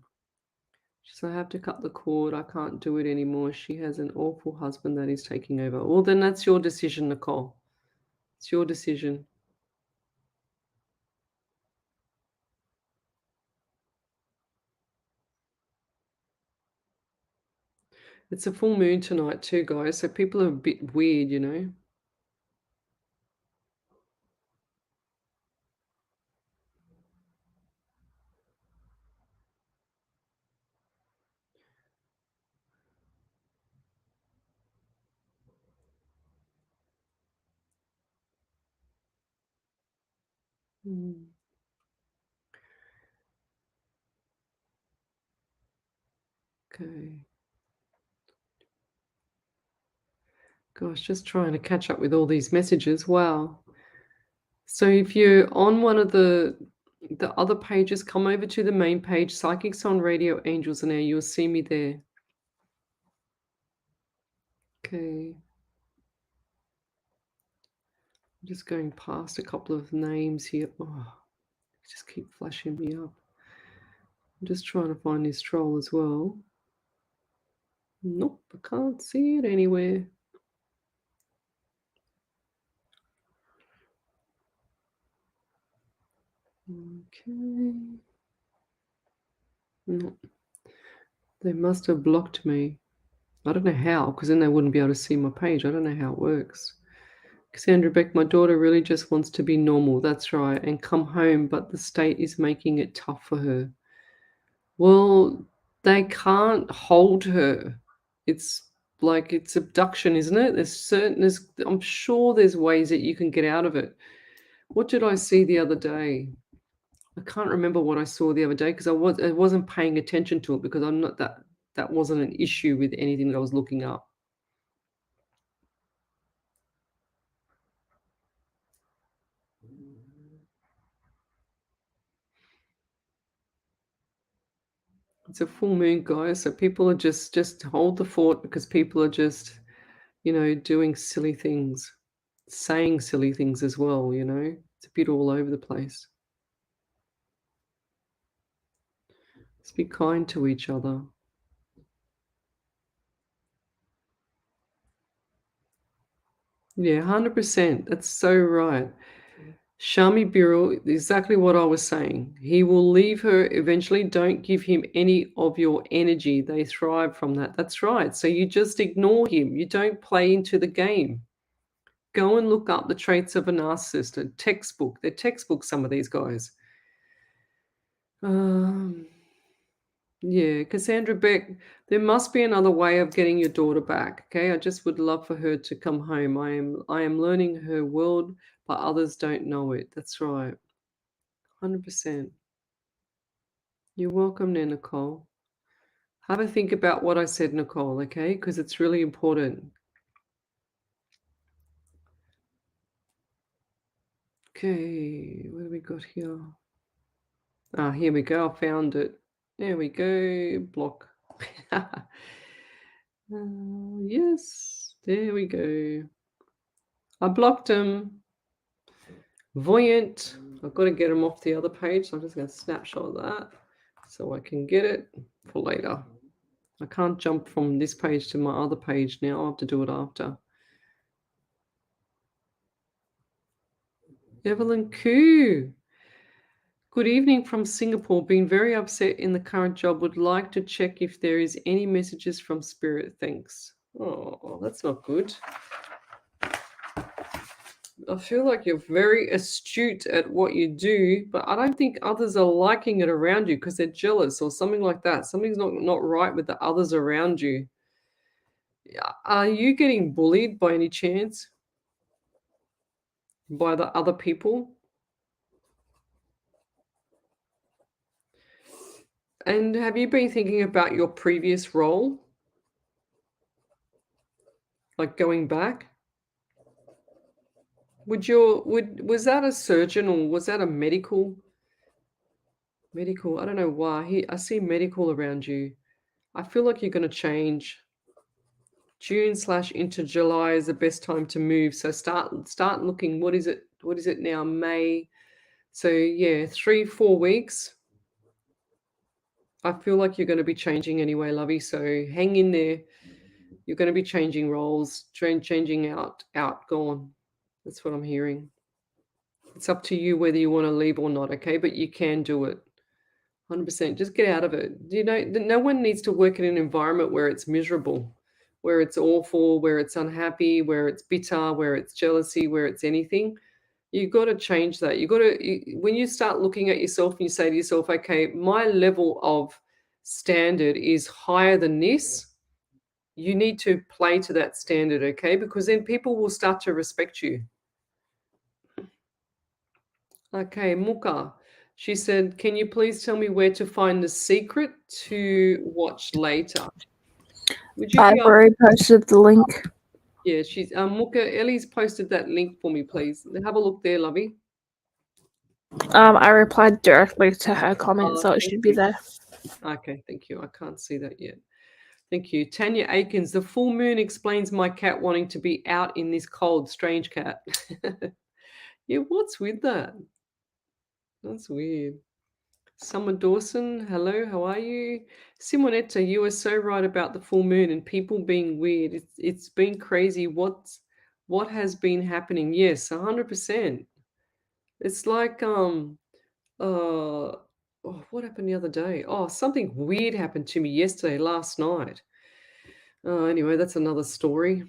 So I have to cut the cord. I can't do it anymore. She has an awful husband that is taking over. Well, then that's your decision, Nicole. It's your decision. It's a full moon tonight too, guys. So people are a bit weird. Mm. Okay. Gosh, just trying to catch up with all these messages. Wow. So if you're on one of the other pages, come over to the main page, Psychics on Radio, Angels and Air. You'll see me there. Okay. I'm just going past a couple of names here. Oh, just keep flashing me up. I'm just trying to find this troll as well. Nope, I can't see it anywhere. Okay. No, they must have blocked me. I don't know how, because then they wouldn't be able to see my page. I don't know how it works. Cassandra Beck, my daughter really just wants to be normal. That's right. And come home, but the state is making it tough for her. Well, they can't hold her. It's like it's abduction, isn't it? I'm sure there's ways that you can get out of it. What did I see the other day? I can't remember what I saw the other day because I wasn't paying attention to it because I'm not that wasn't an issue with anything that I was looking up. It's a full moon, guys, so people are just hold the fort because people are just, doing silly things. saying silly things as well, you know. It's a bit all over the place. Let's be kind to each other. Yeah, 100%. That's so right. Shami Birrell, exactly what I was saying. He will leave her eventually. Don't give him any of your energy. They thrive from that. That's right. So you just ignore him. You don't play into the game. Go and look up the traits of a narcissist. A textbook. They're textbooks, some of these guys. Yeah, Cassandra Beck, there must be another way of getting your daughter back. Okay, I just would love for her to come home. I am learning her world, but others don't know it. That's right. 100%. You're welcome there, Nicole. Have a think about what I said, Nicole, okay? Because it's really important. Okay, what do we got here? Ah, here we go. I found it. There we go. Block. Yes, there we go. I blocked him. Voyant. I've got to get him off the other page, so I'm just going to snapshot that so I can get it for later. I can't jump from this page to my other page now. I'll have to do it after. Evelyn Koo. Good evening from Singapore. Been very upset in the current job. Would like to check if there is any messages from Spirit. Thanks. Oh, that's not good. I feel like you're very astute at what you do, but I don't think others are liking it around you because they're jealous or something like that. Something's not right with the others around you. Are you getting bullied by any chance? By the other people? And have you been thinking about your previous role? Like going back? Was that a surgeon or was that a medical? Medical, I don't know why. I see medical around you. I feel like you're going to change. June / into July is the best time to move. So start looking. What is it? What is it now? May. So yeah, 3-4 weeks. I feel like you're going to be changing anyway, lovey. So hang in there. You're going to be changing roles, changing out, gone. That's what I'm hearing. It's up to you whether you want to leave or not, okay? But you can do it. 100%. Just get out of it. You know, no one needs to work in an environment where it's miserable, where it's awful, where it's unhappy, where it's bitter, where it's jealousy, where it's anything. You've got to change that. When you start looking at yourself and you say to yourself, okay, my level of standard is higher than this, you need to play to that standard, okay? Because then people will start to respect you. Okay, Muka. She said, can you please tell me where to find The Secret to watch later? I've already posted the link. Yeah, she's Muka, Ellie's posted that link for me, please. Have a look there, lovey. I replied directly to her comment, so it should be there. Okay, thank you. I can't see that yet. Thank you. Tanya Aikens, the full moon explains my cat wanting to be out in this cold, strange cat. Yeah, what's with that? That's weird. Summer Dawson, hello, how are you? Simonetta, you are so right about the full moon and people being weird. It's been crazy. What has been happening? Yes, 100%. It's like what happened the other day? Oh, something weird happened to me yesterday, last night. Anyway, that's another story.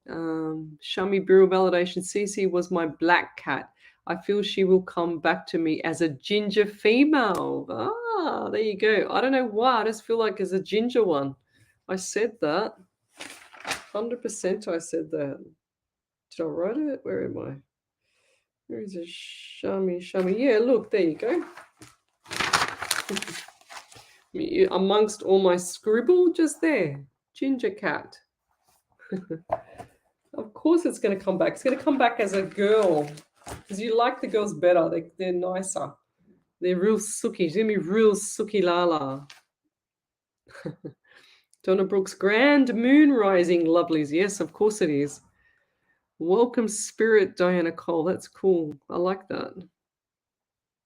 Shami Bureau Validation. Cece was my black cat. I feel she will come back to me as a ginger female. Ah, there you go. I don't know why. I just feel like as a ginger one. I said that. 100% I said that. Did I write it? Where am I? Where is it? Shami. Yeah, look, there you go. Amongst all my scribble, just there. Ginger cat. Of course it's going to come back. It's going to come back as a girl. Because you like the girls better. They're nicer. They're real sooky. She's going to be real sooky lala. Donna Brooks, grand moon rising, lovelies. Yes, of course it is. Welcome spirit, Diana Cole. That's cool. I like that.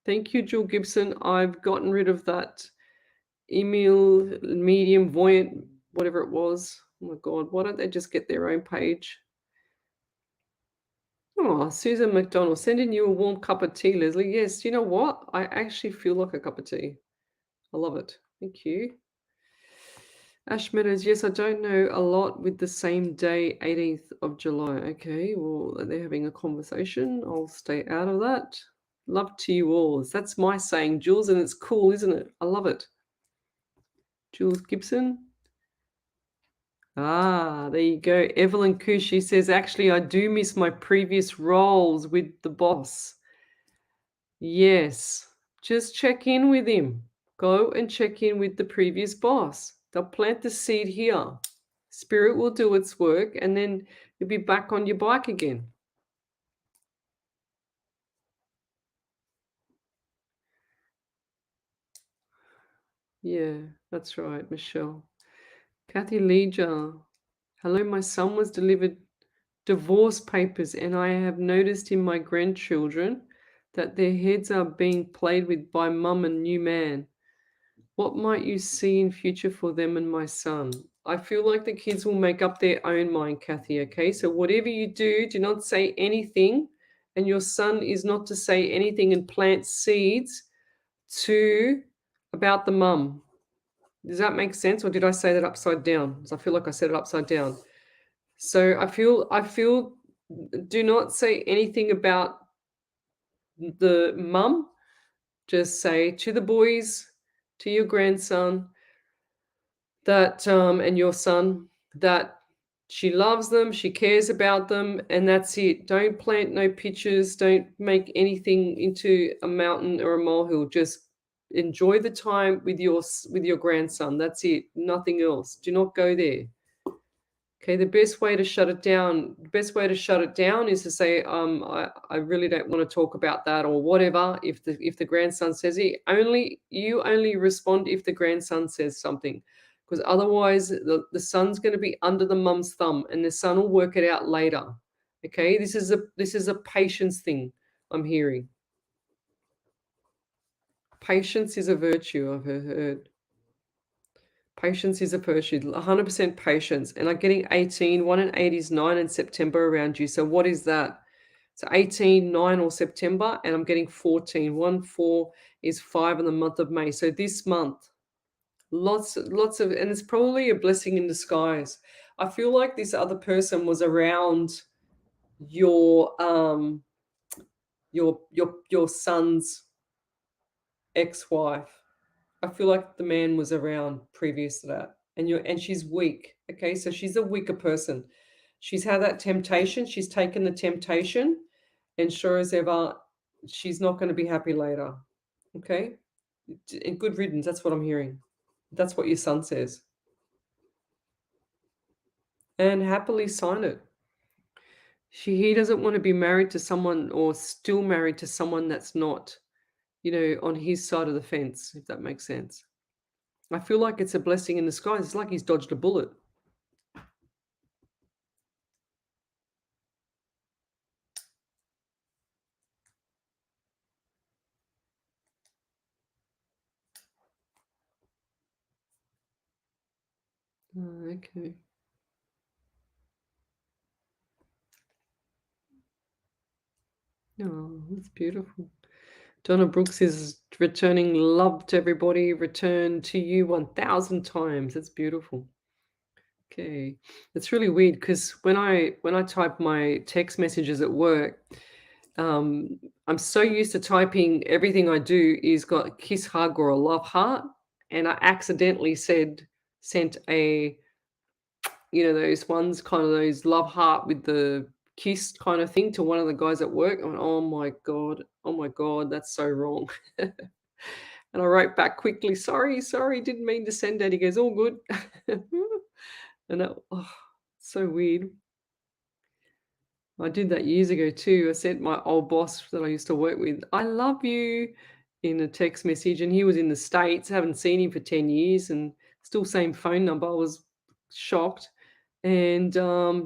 Thank you, Jill Gibson. I've gotten rid of that email, medium, voyant, whatever it was. Oh my God, why don't they just get their own page? Oh, Susan McDonald, sending you a warm cup of tea, Lesley. Yes, you know what? I actually feel like a cup of tea. I love it. Thank you. Ash Meadows, yes, I don't know a lot with the same day, 18th of July. Okay, well, they're having a conversation. I'll stay out of that. Love to you all. That's my saying, Jules, and it's cool, isn't it? I love it. Jules Gibson. Ah, there you go. Evelyn Cushy says, actually, I do miss my previous roles with the boss. Yes, just check in with him. Go and check in with the previous boss. They'll plant the seed here. Spirit will do its work, and then you'll be back on your bike again. Yeah, that's right, Michelle. Kathy Leja. Hello, my son was delivered divorce papers, and I have noticed in my grandchildren that their heads are being played with by mum and new man. What might you see in future for them and my son? I feel like the kids will make up their own mind, Kathy, okay? So whatever you do, do not say anything, and your son is not to say anything and plant seeds about the mum. Does that make sense, or did I say that upside down? Because I feel like I said it upside down. So I feel do not say anything about the mum. Just say to the boys, to your grandson, that and your son, that she loves them, she cares about them, and that's it. Don't plant no pictures, don't make anything into a mountain or a molehill. Just enjoy the time with your grandson. That's it. Nothing else. Do not go there. Okay, the best way to shut it down, is to say, I really don't want to talk about that or whatever. If the grandson says it, you only respond if the grandson says something. Because otherwise the son's going to be under the mum's thumb and the son will work it out later. Okay, this is a patience thing I'm hearing. Patience is a virtue, I've heard. Patience is a virtue, 100% patience. And I'm getting 18, 1 and 8 is 9 in September around you. So what is that? So 18, 9 or September, and I'm getting 14. 1, 4 is 5 in the month of May. So this month, lots of, and it's probably a blessing in disguise. I feel like this other person was around your son's ex-wife. I feel like the man was around previous to that, and she's weak. Okay, so she's a weaker person. She's had that temptation. She's taken the temptation, and sure as ever, she's not going to be happy later. Okay, and good riddance. That's what I'm hearing. That's what your son says, and happily sign it. He doesn't want to be married to someone or still married to someone that's not, on his side of the fence. If that makes sense. I feel like it's a blessing in disguise. It's like he's dodged a bullet. Oh, okay. Oh, that's beautiful. Donna Brooks is returning love to everybody. Return to you 1,000 times. That's beautiful. Okay, it's really weird because when I type my text messages at work, I'm so used to typing everything I do is got a kiss, hug, or a love heart, and I accidentally sent a those ones, kind of those love heart with the kiss kind of thing to one of the guys at work. I went, oh my God, that's so wrong. And I wrote back quickly, sorry, didn't mean to send that. He goes, all good. And so weird. I did that years ago too. I sent my old boss that I used to work with, I love you, in a text message. And he was in the States, haven't seen him for 10 years and still same phone number. I was shocked. And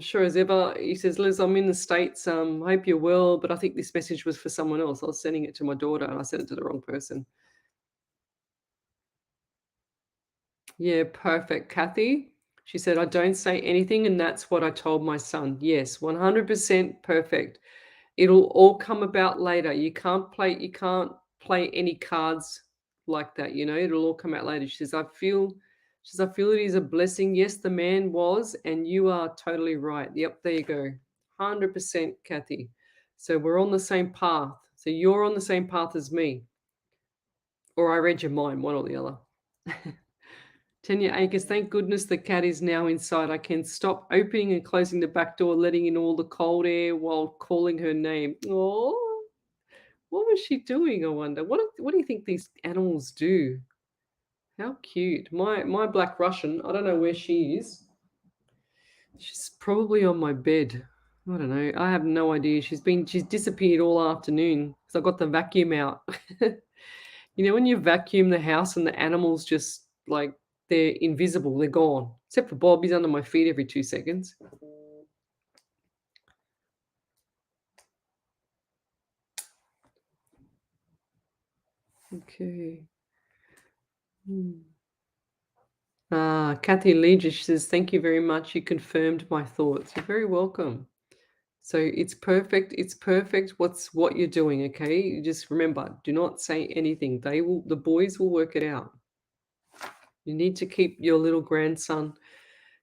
sure as ever, he says, Liz, I'm in the States. Hope you're well, but I think this message was for someone else. I was sending it to my daughter and I sent it to the wrong person. Yeah, perfect. Kathy, she said, I don't say anything, and that's what I told my son. Yes, 100% perfect. It'll all come about later. You can't play any cards like that, it'll all come out later. She says, I feel it is a blessing. Yes, the man was, and you are totally right. Yep, there you go. 100%, Kathy. So we're on the same path. So you're on the same path as me. Or I read your mind, one or the other. Tanya Akers, thank goodness the cat is now inside. I can stop opening and closing the back door, letting in all the cold air while calling her name. Oh, what was she doing, I wonder? What do you think these animals do? How cute. My black Russian, I don't know where she is. She's probably on my bed. I don't know. I have no idea. She's disappeared all afternoon because I got the vacuum out. When you vacuum the house and the animals just like they're invisible, they're gone. Except for Bob, he's under my feet every 2 seconds. Okay. Kathy Legish says, thank you very much. You confirmed my thoughts. You're very welcome. So it's perfect. It's perfect. What you're doing, okay? You just remember, do not say anything. The boys will work it out. You need to keep your little grandson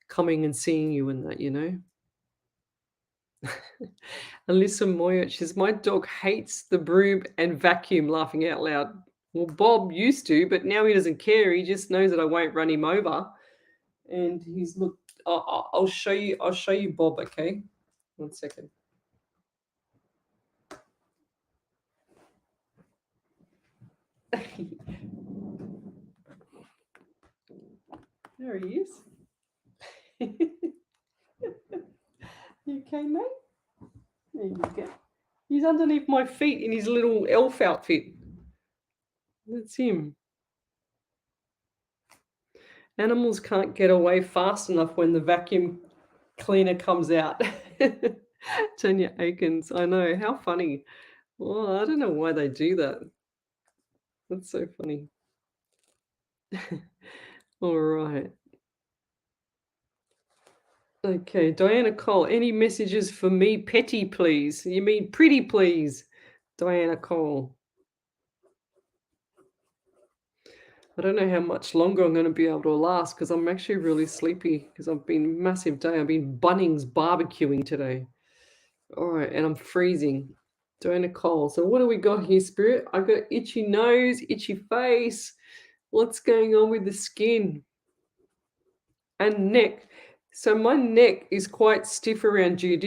coming and seeing you in that, Alyssa Moyer, she says, my dog hates the broom and vacuum, laughing out loud. Well, Bob used to, but now he doesn't care. He just knows that I won't run him over. And he's look. I'll show you. I'll show you Bob. Okay, 1 second. There he is. You okay, mate? There you go. He's underneath my feet in his little elf outfit. That's him. Animals can't get away fast enough when the vacuum cleaner comes out. Tanya Akins, I know. How funny. Well, I don't know why they do that. That's so funny. All right. Okay, Diana Cole, any messages for me, petty, please? You mean pretty, please? Diana Cole. I don't know how much longer I'm going to be able to last because I'm actually really sleepy because I've been massive day. I've been Bunnings barbecuing today. All right, and I'm freezing. Diana Cole. So what do we got here, Spirit? I got itchy nose, itchy face. What's going on with the skin? And neck. So my neck is quite stiff around you.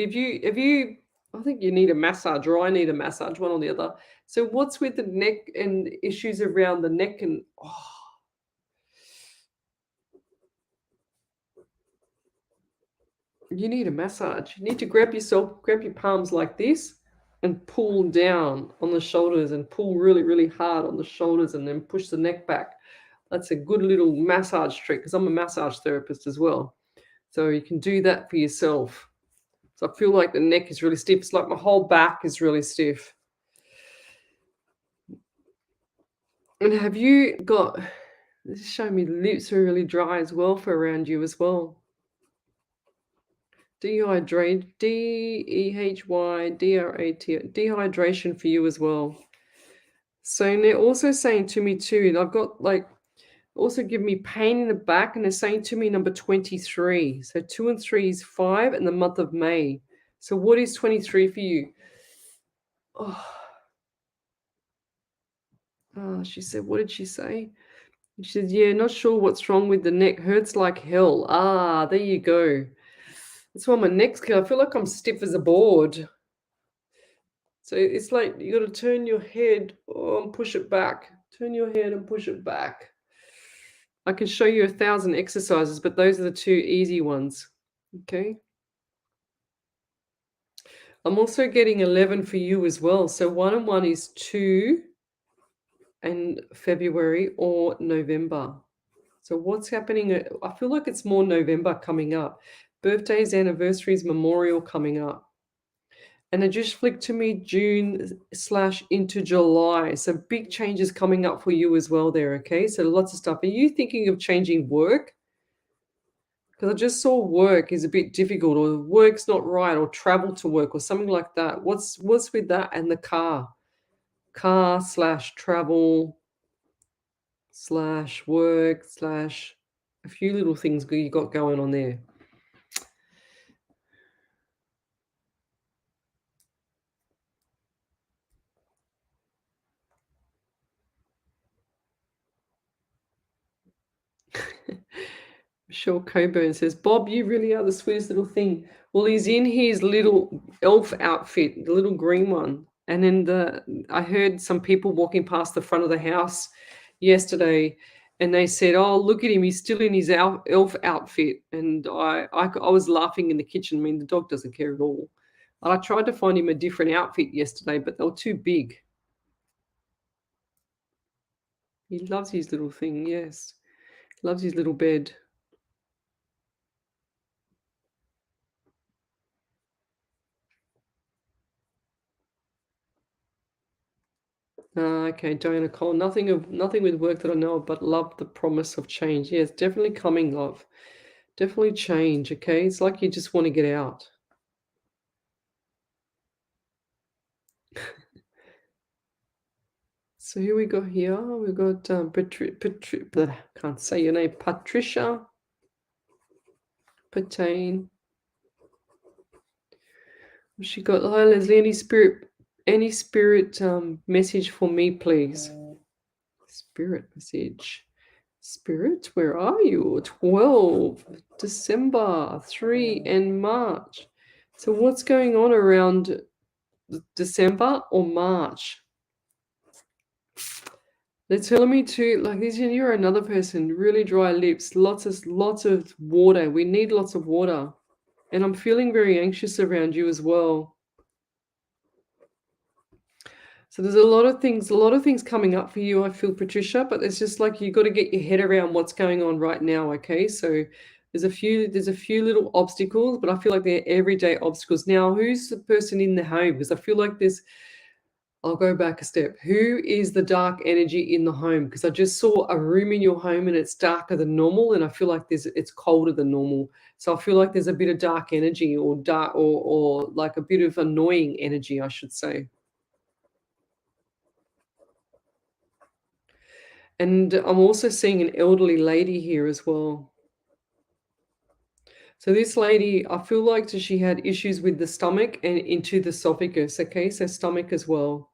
Have you I think you need a massage, or I need a massage, one or the other. So what's with the neck and issues around the neck and you need a massage. You need to grab your palms like this and pull down on the shoulders and pull really, really hard on the shoulders and then push the neck back. That's a good little massage trick because I'm a massage therapist as well. So you can do that for yourself. So I feel like the neck is really stiff. It's like my whole back is really stiff. And have you got, this is showing me the lips are really dry as well for around you as well. Dehydration for you as well. So they're also saying to me too, and I've got also give me pain in the back, and they're saying to me number 23. So 2 and 3 is 5 in the month of May. So what is 23 for you? She said, what did she say? She said, yeah, not sure what's wrong with the neck. Hurts like hell. There you go. That's why my neck's I feel like I'm stiff as a board. So it's like you got to turn your head and push it back. Turn your head and push it back. I can show you 1,000 exercises, but those are the 2 easy ones. Okay. I'm also getting 11 for you as well. So 1 and 1 is 2 and February or November. So what's happening? I feel like it's more November coming up. Birthdays, anniversaries, memorial coming up. And it just flicked to me June / into July. So big changes coming up for you as well there, okay? So lots of stuff. Are you thinking of changing work? Because I just saw work is a bit difficult, or work's not right, or travel to work, or something like that. What's with that and the car? Car / travel / work / a few little things you got going on there. Michelle Coburn says, Bob, you really are the sweetest little thing. Well, he's in his little elf outfit, the little green one. And then I heard some people walking past the front of the house yesterday, and they said, oh, look at him, he's still in his elf outfit. And I was laughing in the kitchen. I mean, the dog doesn't care at all. And I tried to find him a different outfit yesterday, but they were too big. He loves his little thing, yes. Loves his little bed. Okay, Diana Cole. Nothing with work that I know of, but love the promise of change. Yes, definitely coming, love. Definitely change, okay? It's like you just want to get out. So here we go here. We've got can't say your name, Patricia Patain. She got, hi Lesley, any spirit message for me, please? Spirit message. Spirit, where are you? 12, December, 3, and March. So what's going on around December or March? They're telling me to, like this, you're another person, really dry lips, lots of water. We need lots of water. And I'm feeling very anxious around you as well. So there's a lot of things coming up for you, I feel, Patricia, but it's just like you got to get your head around what's going on right now, okay? So there's a few little obstacles, but I feel like they're everyday obstacles. Now, who's the person in the home? Because I feel like I'll go back a step. Who is the dark energy in the home? Because I just saw a room in your home and it's darker than normal, and I feel like it's colder than normal. So I feel like there's a bit of dark energy, or dark, or like a bit of annoying energy, I should say. And I'm also seeing an elderly lady here as well. So this lady, I feel like she had issues with the stomach and into the esophagus, okay? So stomach as well.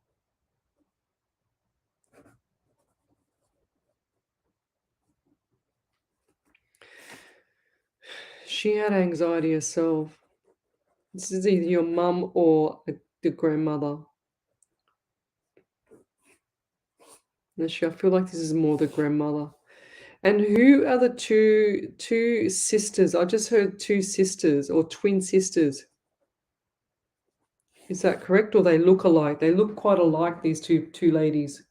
She had anxiety herself. This is either your mum or the grandmother. I feel like this is more the grandmother. And who are the two sisters? I just heard two sisters or twin sisters. Is that correct? Or they look alike? They look quite alike, these two ladies.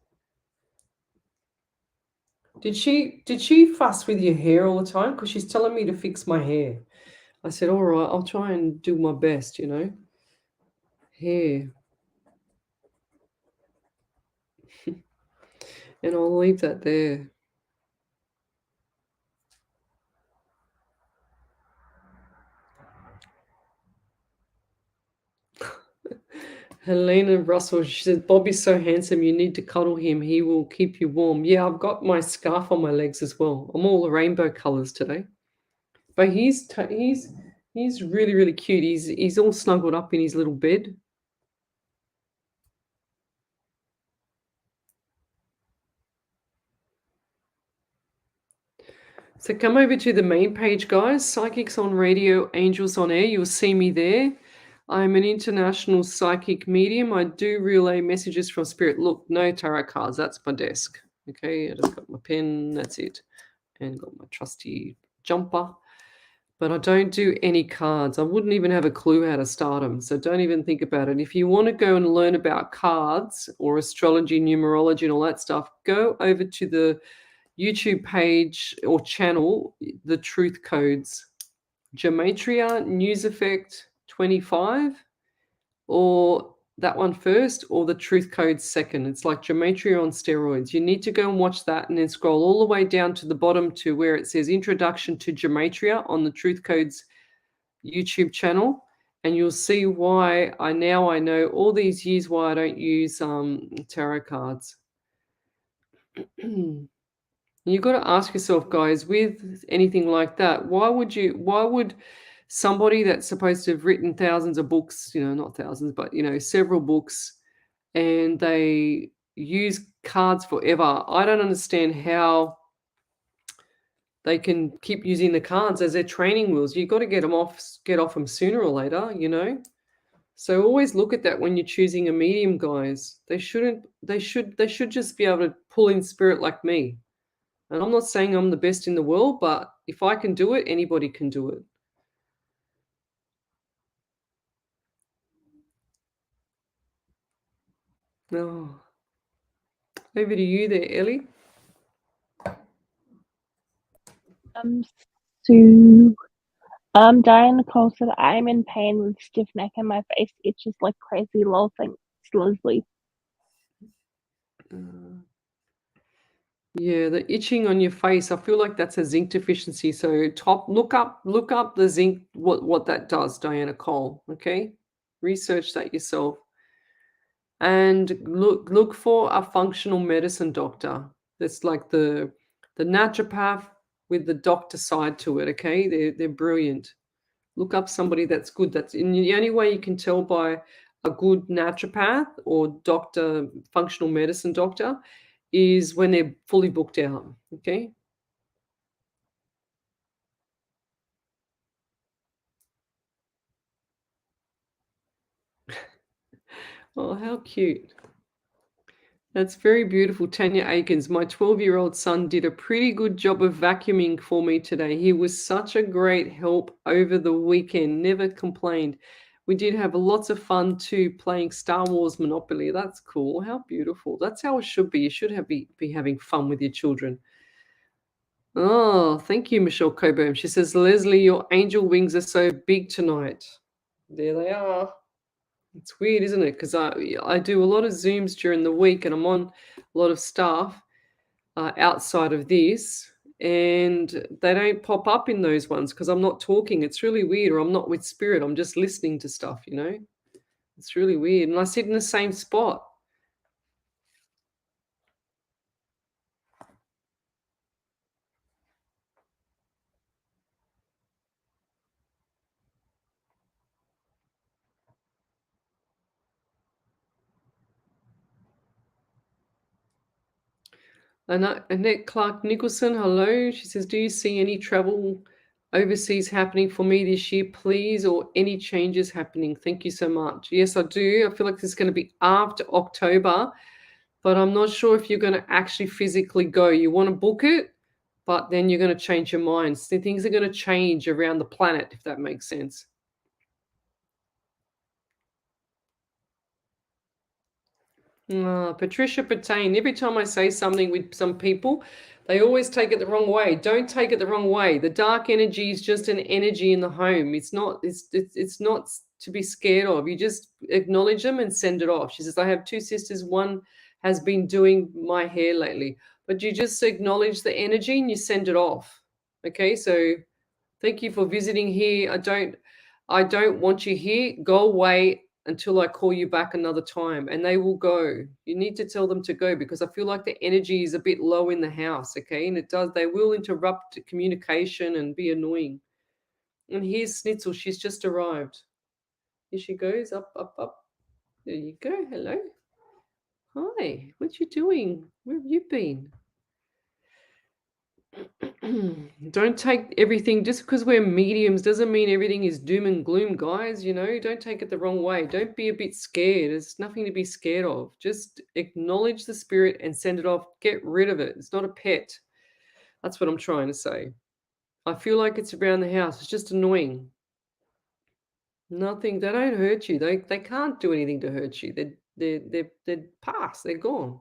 Did she fuss with your hair all the time? Because she's telling me to fix my hair. I said, all right, I'll try and do my best, Hair. And I'll leave that there. Helena Russell, she said, Bobby's so handsome, you need to cuddle him. He will keep you warm. Yeah, I've got my scarf on my legs as well. I'm all the rainbow colors today. But he's really, really cute. He's all snuggled up in his little bed. So come over to the main page, guys. Psychics on Radio, Angels on Air. You'll see me there. I'm an international psychic medium. I do relay messages from spirit. Look, no tarot cards. That's my desk. Okay, I just got my pen. That's it. And got my trusty jumper. But I don't do any cards. I wouldn't even have a clue how to start them. So don't even think about it. If you want to go and learn about cards or astrology, numerology, and all that stuff, go over to the YouTube page or channel, The Truth Codes. Gematria News Effect 25, or that one first, or the Truth Code second. It's like Gematria on steroids. You need to go and watch that and then scroll all the way down to the bottom to where it says Introduction to Gematria on the Truth Codes YouTube channel. And you'll see why I know all these years why I don't use tarot cards. You've got to ask yourself, guys, with anything like that, why would somebody that's supposed to have written thousands of books, not thousands, but several books, and they use cards forever? I don't understand how they can keep using the cards as their training wheels. You've got to get off them sooner or later. So always look at that when you're choosing a medium, guys. They should just be able to pull in spirit like me. And I'm not saying I'm the best in the world, but if I can do it, anybody can do it. Oh. Over to you there, Ellie. Diane Nicole said, I'm in pain with stiff neck and my face itches like crazy. Lol, thanks, Leslie. Yeah, the itching on your face, I feel like that's a zinc deficiency. So look up the zinc, what that does, Diana Cole. Okay, research that yourself, and look for a functional medicine doctor. That's like the naturopath with the doctor side to it. Okay, they're brilliant. Look up somebody that's good. That's in the only way you can tell by a good naturopath or doctor, functional medicine doctor, is when they're fully booked out. Okay. Oh, how cute. That's very beautiful, Tanya Aikens. My 12-year-old son did a pretty good job of vacuuming for me today. He was such a great help over the weekend, never complained. We did have lots of fun too, playing Star Wars Monopoly. That's cool. How beautiful. That's how it should be. You should be having fun with your children. Oh, thank you, Michelle Coburn. She says, Leslie, your angel wings are so big tonight. There they are. It's weird, isn't it? Because I do a lot of Zooms during the week, and I'm on a lot of staff outside of this, and they don't pop up in those ones because I'm not talking. It's really weird, or I'm not with spirit. I'm just listening to stuff, It's really weird. And I sit in the same spot. Annette Clark Nicholson, hello. She says, do you see any travel overseas happening for me this year, please, or any changes happening? Thank you so much. Yes, I do. I feel like this is going to be after October, but I'm not sure if you're going to actually physically go. You want to book it, but then you're going to change your mind. So things are going to change around the planet, if that makes sense. Patricia Patain, every time I say something with some people, they always take it the wrong way. Don't take it the wrong way. The dark energy is just an energy in the home. It's not to be scared of. You just acknowledge them and send it off. She says, I have two sisters. One has been doing my hair lately. But you just acknowledge the energy and you send it off. Okay, so thank you for visiting here. I don't want you here. Go away until I call you back another time, and they will go. You need to tell them to go because I feel like the energy is a bit low in the house, okay? And they will interrupt communication and be annoying. And here's Snitzel, she's just arrived. Here she goes, up, up, up. There you go, hello. Hi, what you doing? Where have you been? Don't take everything just because we're mediums doesn't mean everything is doom and gloom, guys. Don't take it the wrong way. Don't be a bit scared. There's nothing to be scared of. Just acknowledge the spirit and send it off. Get rid of it. It's not a pet. That's what I'm trying to say. I feel like it's around the house. It's just annoying. Nothing. They don't hurt you. They can't do anything to hurt you. They're past. They're gone.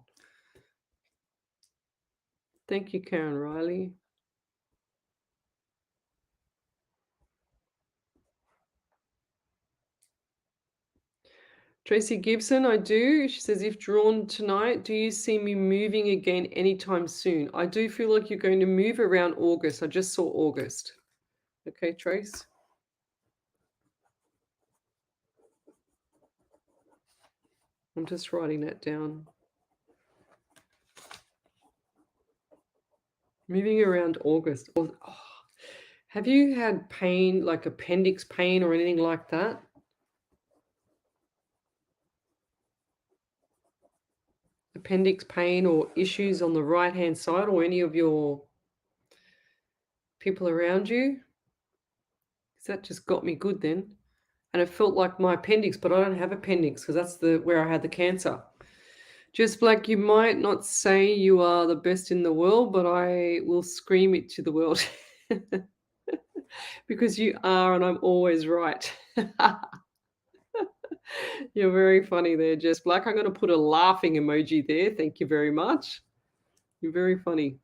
Thank you, Karen Riley. Tracy Gibson, I do. She says, if drawn tonight, do you see me moving again anytime soon? I do feel like you're going to move around August. I just saw August. Okay, Trace. I'm just writing that down. Moving around August. Oh, have you had pain, like appendix pain or anything like that? Appendix pain or issues on the right-hand side, or any of your people around you? Because that just got me good then. And it felt like my appendix, but I don't have appendix because that's where I had the cancer. Just Black, you might not say you are the best in the world, but I will scream it to the world. Because you are, and I'm always right. You're very funny there, Jess Black. I'm going to put a laughing emoji there. Thank you very much. You're very funny.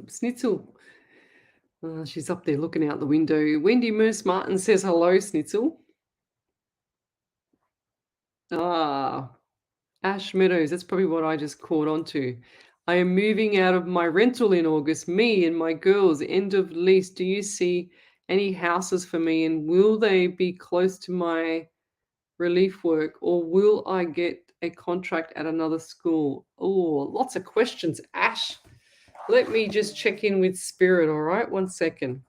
Snitzel. She's up there looking out the window. Wendy Moose Martin says hello, Snitzel. Ash Meadows. That's probably what I just caught on to. I am moving out of my rental in August. Me and my girls, end of lease. Do you see any houses for me? And will they be close to my relief work, or will I get a contract at another school? Oh, lots of questions, Ash. Let me just check in with Spirit, all right? 1 second.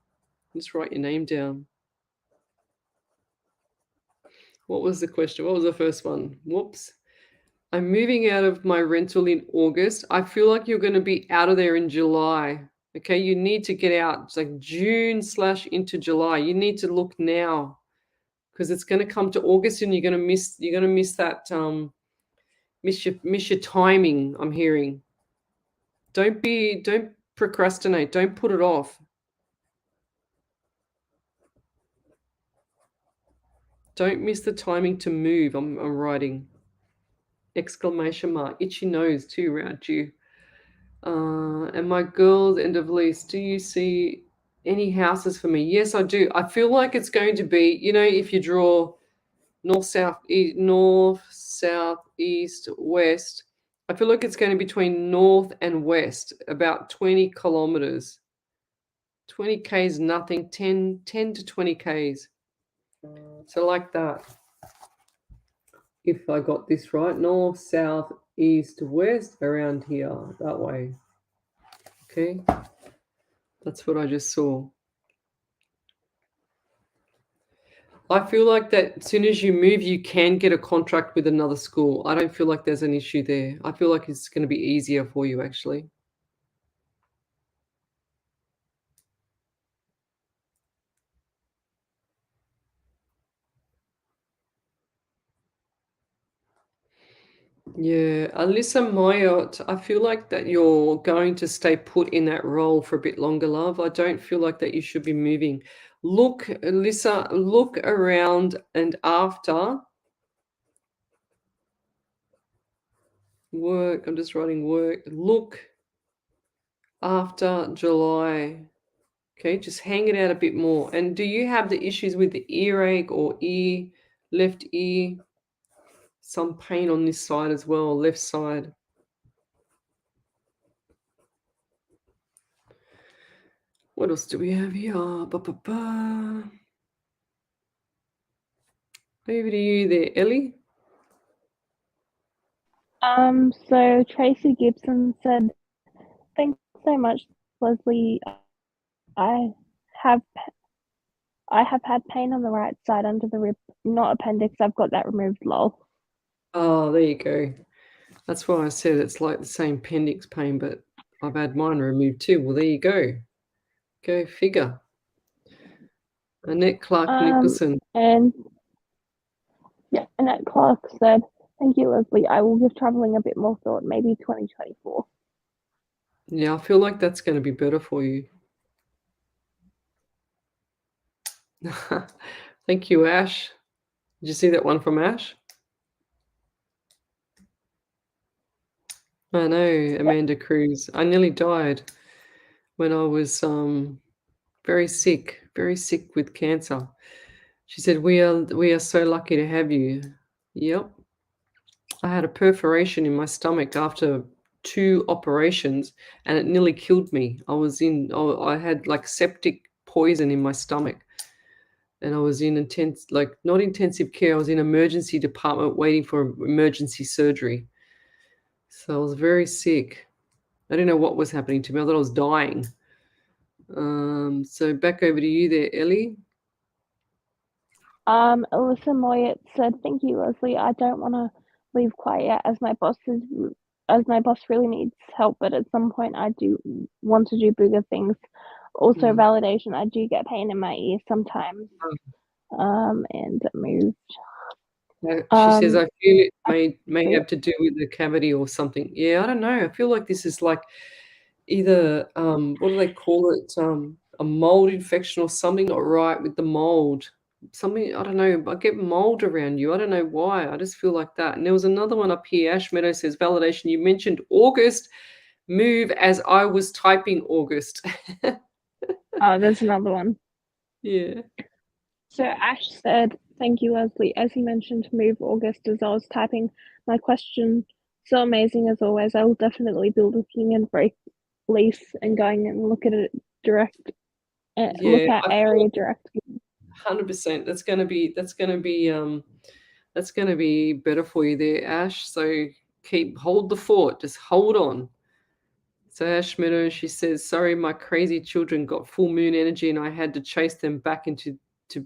Just write your name down. What was the question? What was the first one? Whoops. I'm moving out of my rental in August. I feel like you're going to be out of there in July. Okay, you need to get out. It's like June / into July. You need to look now, because it's going to come to August and you're going to miss that miss your timing. I'm hearing. Don't procrastinate. Don't put it off. Don't miss the timing to move. I'm writing. Exclamation mark. Itchy nose too around you. And my girls, end of lease. Do you see any houses for me? Yes, I do. I feel like it's going to be, if you draw north, south, east, west, I feel like it's going to be between north and west, about 20 kilometers. 20 Ks, nothing, 10 to 20 Ks. So like that. If I got this right, north, south, east, west, around here, that way. Okay. That's what I just saw. I feel like that as soon as you move, you can get a contract with another school. I don't feel like there's an issue there. I feel like it's going to be easier for you, actually. Yeah, Alyssa Moyot, I feel like that you're going to stay put in that role for a bit longer, love. I don't feel like that you should be moving. Look, Alyssa, look around, and after work, I'm just writing work, look after July. Okay, just hang it out a bit more. And do you have the issues with the earache or left ear? Some pain on this side as well, left side. What else do we have here? Over to you there, Ellie. So Tracy Gibson said, "Thanks so much, Leslie. I have had pain on the right side under the rib, not appendix. I've got that removed, lol." Oh, there you go. That's why I said it's like the same appendix pain, but I've had mine removed too. Well, there you go. Go figure. Annette Clark Nicholson. And yeah, Annette Clark said, "Thank you, Leslie. I will give traveling a bit more thought, maybe 2024. Yeah, I feel like that's going to be better for you. Thank you, Ash. Did you see that one from Ash? I know, Amanda Cruz. I nearly died when I was very sick with cancer. She said, we are so lucky to have you. Yep. I had a perforation in my stomach after 2 operations, and it nearly killed me. I had, like, septic poison in my stomach, and I was in not intensive care, I was in emergency department waiting for emergency surgery. So I was very sick. I didn't know what was happening to me. I thought I was dying. So back over to you there, Ellie. Alyssa Moyet said, "Thank you, Lesley. I don't want to leave quite yet, as my boss really needs help. But at some point, I do want to do bigger things. Also, validation. I do get pain in my ear sometimes. And moved. She says, I feel it may have to do with the cavity or something. Yeah, I don't know. I feel like this is like either what do they call it? A mold infection or something not right with the mold. Something, I don't know. I get mold around you. I don't know why. I just feel like that. And there was another one up here. Ash Meadow says, validation. You mentioned August. Move as I was typing August. Oh, there's another one. Yeah. So Ash said, "Thank you, Lesley. As you mentioned, move August as I was typing my question. So amazing as always. I will definitely be looking and break lease and going and look at it direct. Look at area direct. 100%. That's gonna be better for you there, Ash. So hold the fort. Just hold on. So Ash Meadow, she says, sorry, my crazy children got full moon energy and I had to chase them back into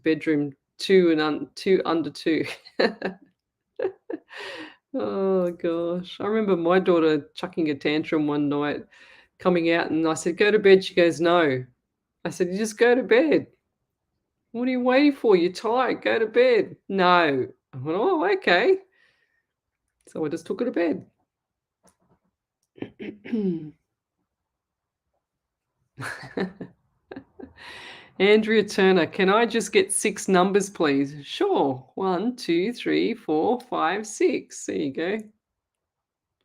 bedroom 2 and 2 under 2. Oh gosh. I remember my daughter chucking a tantrum one night, coming out, and I said, go to bed. She goes, no. I said, you just go to bed. What are you waiting for? You're tired. Go to bed. No. I went, oh, okay. So I just took her to bed. Andrea Turner, can I just get 6 numbers, please? Sure. 1, 2, 3, 4, 5, 6. There you go.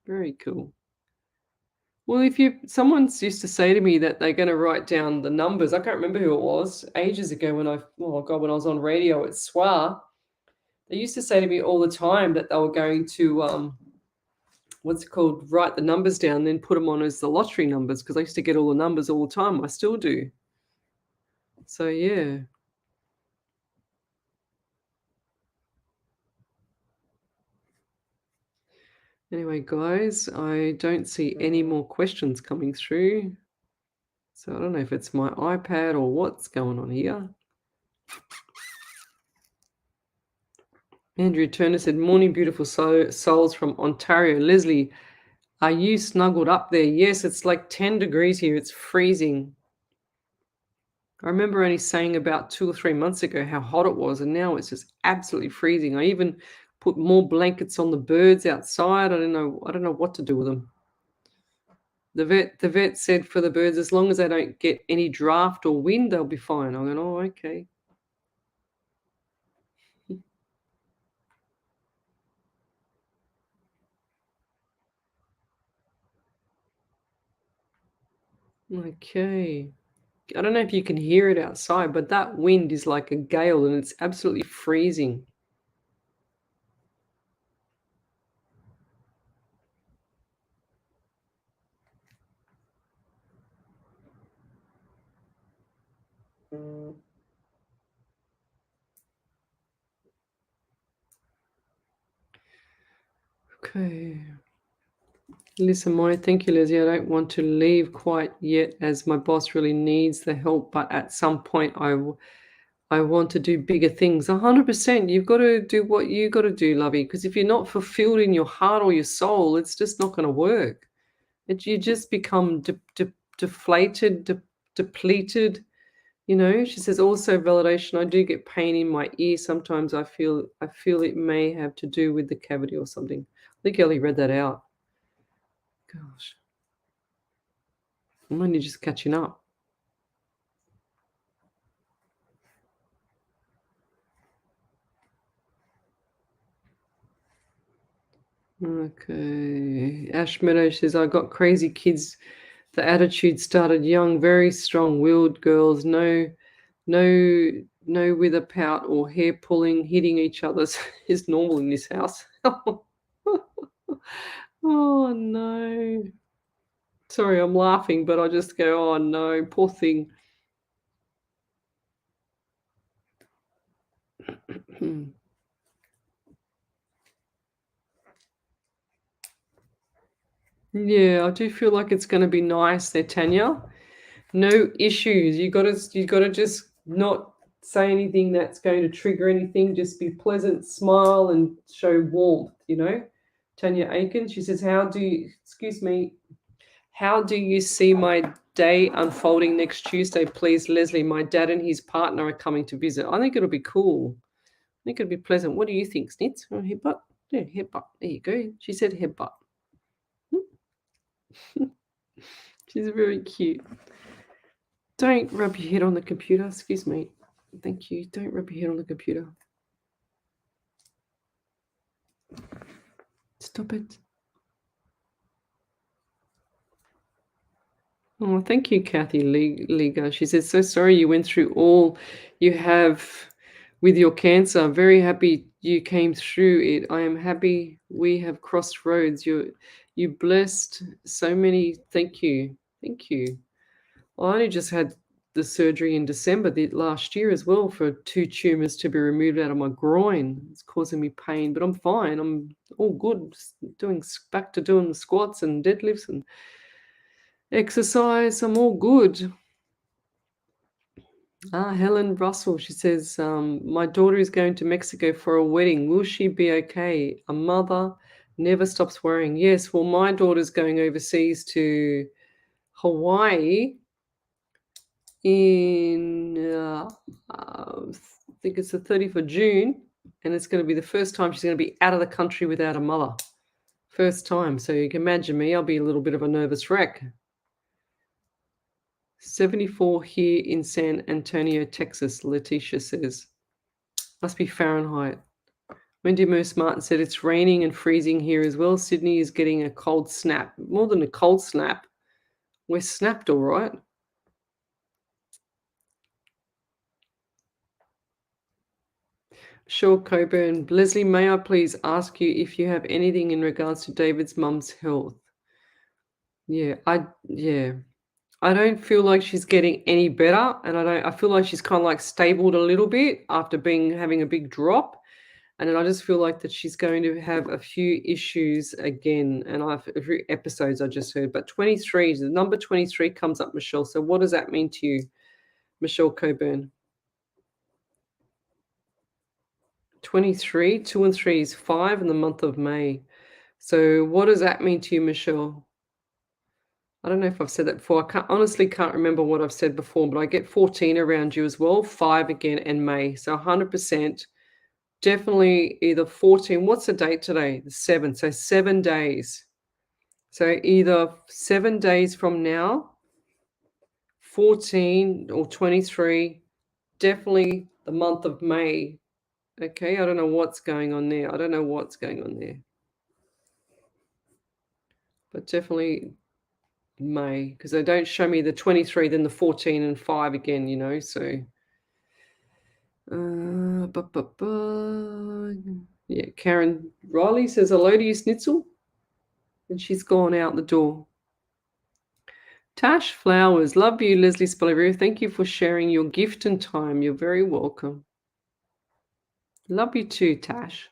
Very cool. Well, someone's used to say to me that they're going to write down the numbers. I can't remember who it was ages ago when I was on radio at SWA. They used to say to me all the time that they were going to write the numbers down, then put them on as the lottery numbers, because I used to get all the numbers all the time. I still do. So yeah. Anyway, guys, I don't see any more questions coming through. So I don't know if it's my iPad or what's going on here. Andrea Turner said, morning, beautiful souls from Ontario. Lesley, are you snuggled up there? Yes, it's like 10 degrees here. It's freezing. I remember only saying about 2 or 3 months ago how hot it was, and now it's just absolutely freezing. I even put more blankets on the birds outside. I don't know what to do with them. The vet said for the birds, as long as they don't get any draft or wind, they'll be fine. I went, oh, okay. Okay. I don't know if you can hear it outside, but that wind is like a gale and it's absolutely freezing. Okay. Listen, Moya, thank you, Lizzie. I don't want to leave quite yet as my boss really needs the help, but at some point I want to do bigger things. 100%. You've got to do what you got to do, lovey, because if you're not fulfilled in your heart or your soul, it's just not going to work. You just become deflated, depleted. You know, she says also validation. I do get pain in my ear. Sometimes I feel it may have to do with the cavity or something. I think Ellie read that out. Gosh. I'm only just catching up. Okay. Ash Meadow says, I got crazy kids. The attitude started young, very strong-willed girls. No No wither pout or hair pulling, hitting each other is normal in this house. Oh, no. Sorry, I'm laughing, but I just go, oh, no, poor thing. Yeah, I do feel like it's going to be nice there, Tanya. No issues. You got to just not say anything that's going to trigger anything. Just be pleasant, smile, and show warmth. Tanya Aiken. She says, "How do you see my day unfolding next Tuesday, please, Lesley? My dad and his partner are coming to visit. I think it'll be cool. I think it'll be pleasant. What do you think, Snitz? Oh, headbutt? Yeah, headbutt. There you go. She said headbutt. She's very cute. Don't rub your head on the computer. Excuse me. Thank you. Don't rub your head on the computer. Stop it. Oh, thank you, Kathy Liga. She says, so sorry you went through all you have with your cancer. Very happy you came through it. I am happy we have crossed roads. You blessed so many. Thank you. Thank you. I only just had the surgery in December last year as well for 2 tumors to be removed out of my groin. It's causing me pain, but I'm fine. I'm all good. Back to doing squats and deadlifts and exercise. I'm all good. Helen Russell, she says, my daughter is going to Mexico for a wedding. Will she be okay? A mother never stops worrying. Yes, well, my daughter's going overseas to Hawaii in, I think it's the 30th of June, and it's going to be the first time she's going to be out of the country without a mother. First time. So you can imagine me, I'll be a little bit of a nervous wreck. 74 here in San Antonio, Texas, Letitia says. Must be Fahrenheit. Wendy Moose Martin said it's raining and freezing here as well. Sydney is getting a cold snap. More than a cold snap. We're snapped all right. Sure, Coburn. Lesley, may I please ask you if you have anything in regards to David's mum's health? Yeah, I don't feel like she's getting any better, and I feel like she's kind of like stabled a little bit after having a big drop. And then I just feel like that she's going to have a few issues again. And I've a few episodes I just heard. But 23, the number 23 comes up, Michelle. So what does that mean to you, Michelle Coburn? 23, 2 and 3 is 5 in the month of May. So what does that mean to you, Michelle? I don't know if I've said that before. I honestly can't remember what I've said before, but I get 14 around you as well, 5 again, and May. So 100%. Definitely either 14. What's the date today? The 7th. So 7 days. So either 7 days from now, 14 or 23, definitely the month of May. Okay, I don't know what's going on there. But definitely May, because they don't show me the 23, then the 14 and 5 again, so... Yeah, Karen Riley says hello to you, Snitzel. And she's gone out the door. Tash Flowers, love you, Lesley Spaliviero. Thank you for sharing your gift and time. You're very welcome. Love you too, Tash.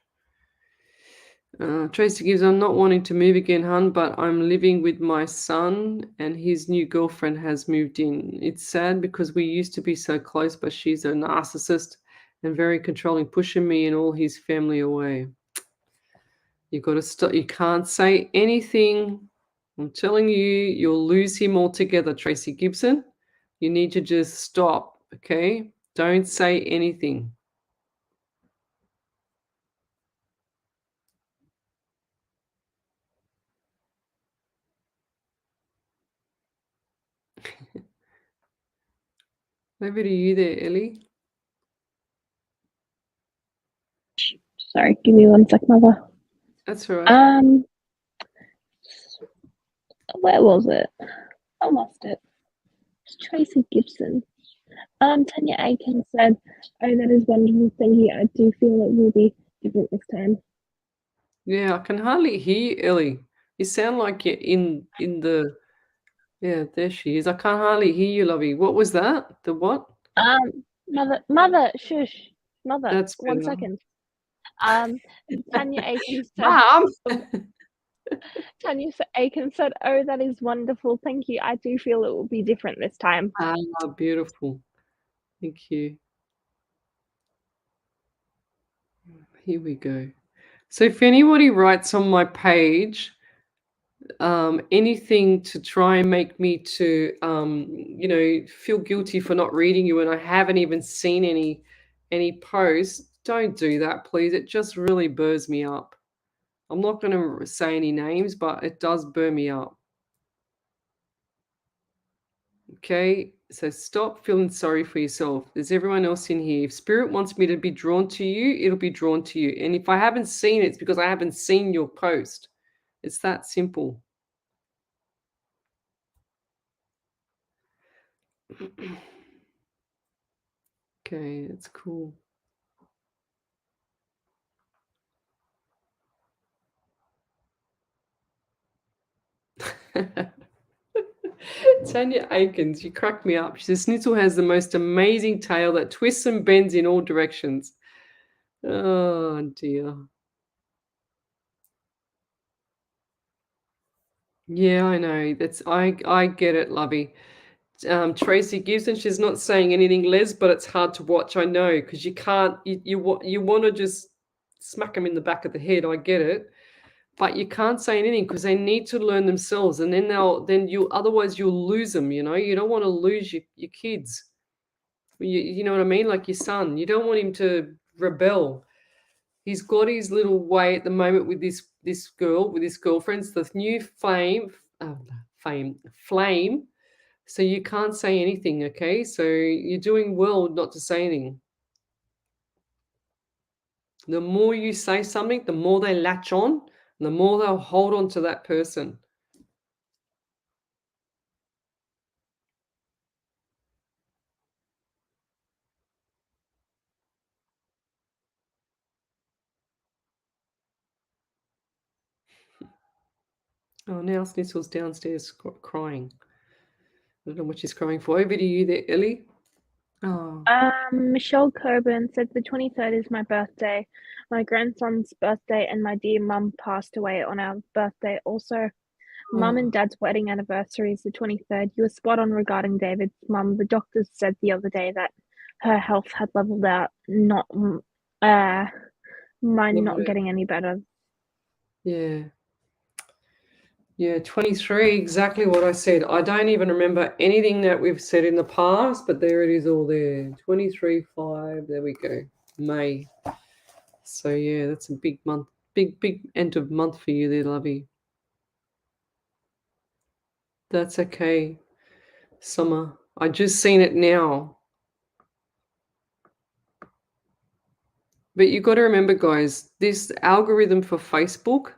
Tracy Gibbs, I'm not wanting to move again, hun, but I'm living with my son and his new girlfriend has moved in. It's sad because we used to be so close, but she's a narcissist and very controlling, pushing me and all his family away. You've got to stop. You can't say anything. I'm telling you, you'll lose him altogether, Tracy Gibson. You need to just stop, okay? Don't say anything. Over to you there, Ellie. Sorry, give me 1 sec, Mother. That's all right. Where was it? I lost it. It's Tracy Gibson. Tanya Aiken said, "Oh, that is wonderful. Thank you. I do feel it will be different this time." Yeah, I can hardly hear you, Ellie. You sound like you're in the. Yeah, there she is. I can't hardly hear you, lovey. What was that? The what? Mother, shush, mother. That's 1 better. second. Tanya Aiken said, Mom. Tanya Aiken said, "Oh, that is wonderful. Thank you. I do feel it will be different this time." Ah, beautiful. Thank you. Here we go. So if anybody writes on my page anything to try and make me to feel guilty for not reading you, and I haven't even seen any posts, don't do that, please. It just really burns me up. I'm not going to say any names, but it does burn me up. Okay, so stop feeling sorry for yourself. There's everyone else in here. If spirit wants me to be drawn to you, it'll be drawn to you. And if I haven't seen it, it's because I haven't seen your post. It's that simple. Okay, it's cool. Tanya Aikens, you crack me up. She says, Snitzel has the most amazing tail that twists and bends in all directions. Oh, dear. Yeah, I know. I get it, lovey. Tracy Gibson, she's not saying anything, Les, but it's hard to watch. I know, because you can't. You want to just smack them in the back of the head. I get it, but you can't say anything because they need to learn themselves, and then otherwise you'll lose them. You don't want to lose your kids. You know what I mean? Like your son, you don't want him to rebel. He's got his little way at the moment with this girl, with his girlfriends. The new flame. So you can't say anything, okay? So you're doing well not to say anything. The more you say something, the more they latch on, and the more they'll hold on to that person. Oh, now Snissel's downstairs crying. I don't know what she's crying for. Over to you there, Ellie. Oh. Michelle Coburn said, "The 23rd is my birthday, my grandson's birthday, and my dear mum passed away on our birthday. Also, Mum and Dad's wedding anniversary is the 23rd. You were spot on regarding David's mum. The doctors said the other day that her health had leveled out, mine not getting any better." Yeah. Yeah, 23, exactly what I said. I don't even remember anything that we've said in the past, but there it is all there. 23/5, there we go. May. So yeah, that's a big month. Big end of month for you there, lovey. That's okay. Summer. I just seen it now. But you got to remember, guys, this algorithm for Facebook,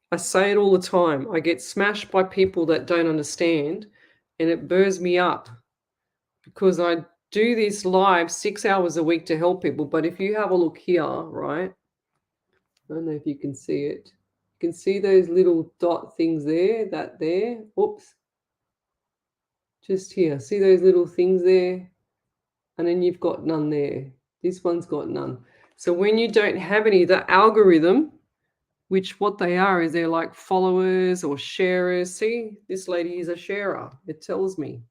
I say it all the time. I get smashed by people that don't understand, and it burns me up because I do this live 6 hours a week to help people. But if you have a look here, right? I don't know if you can see it. You can see those little dot things there, that there. Oops. Just here. See those little things there? And then you've got none there. This one's got none. So when you don't have any, the algorithm, which what they are is they're like followers or sharers. See, this lady is a sharer. It tells me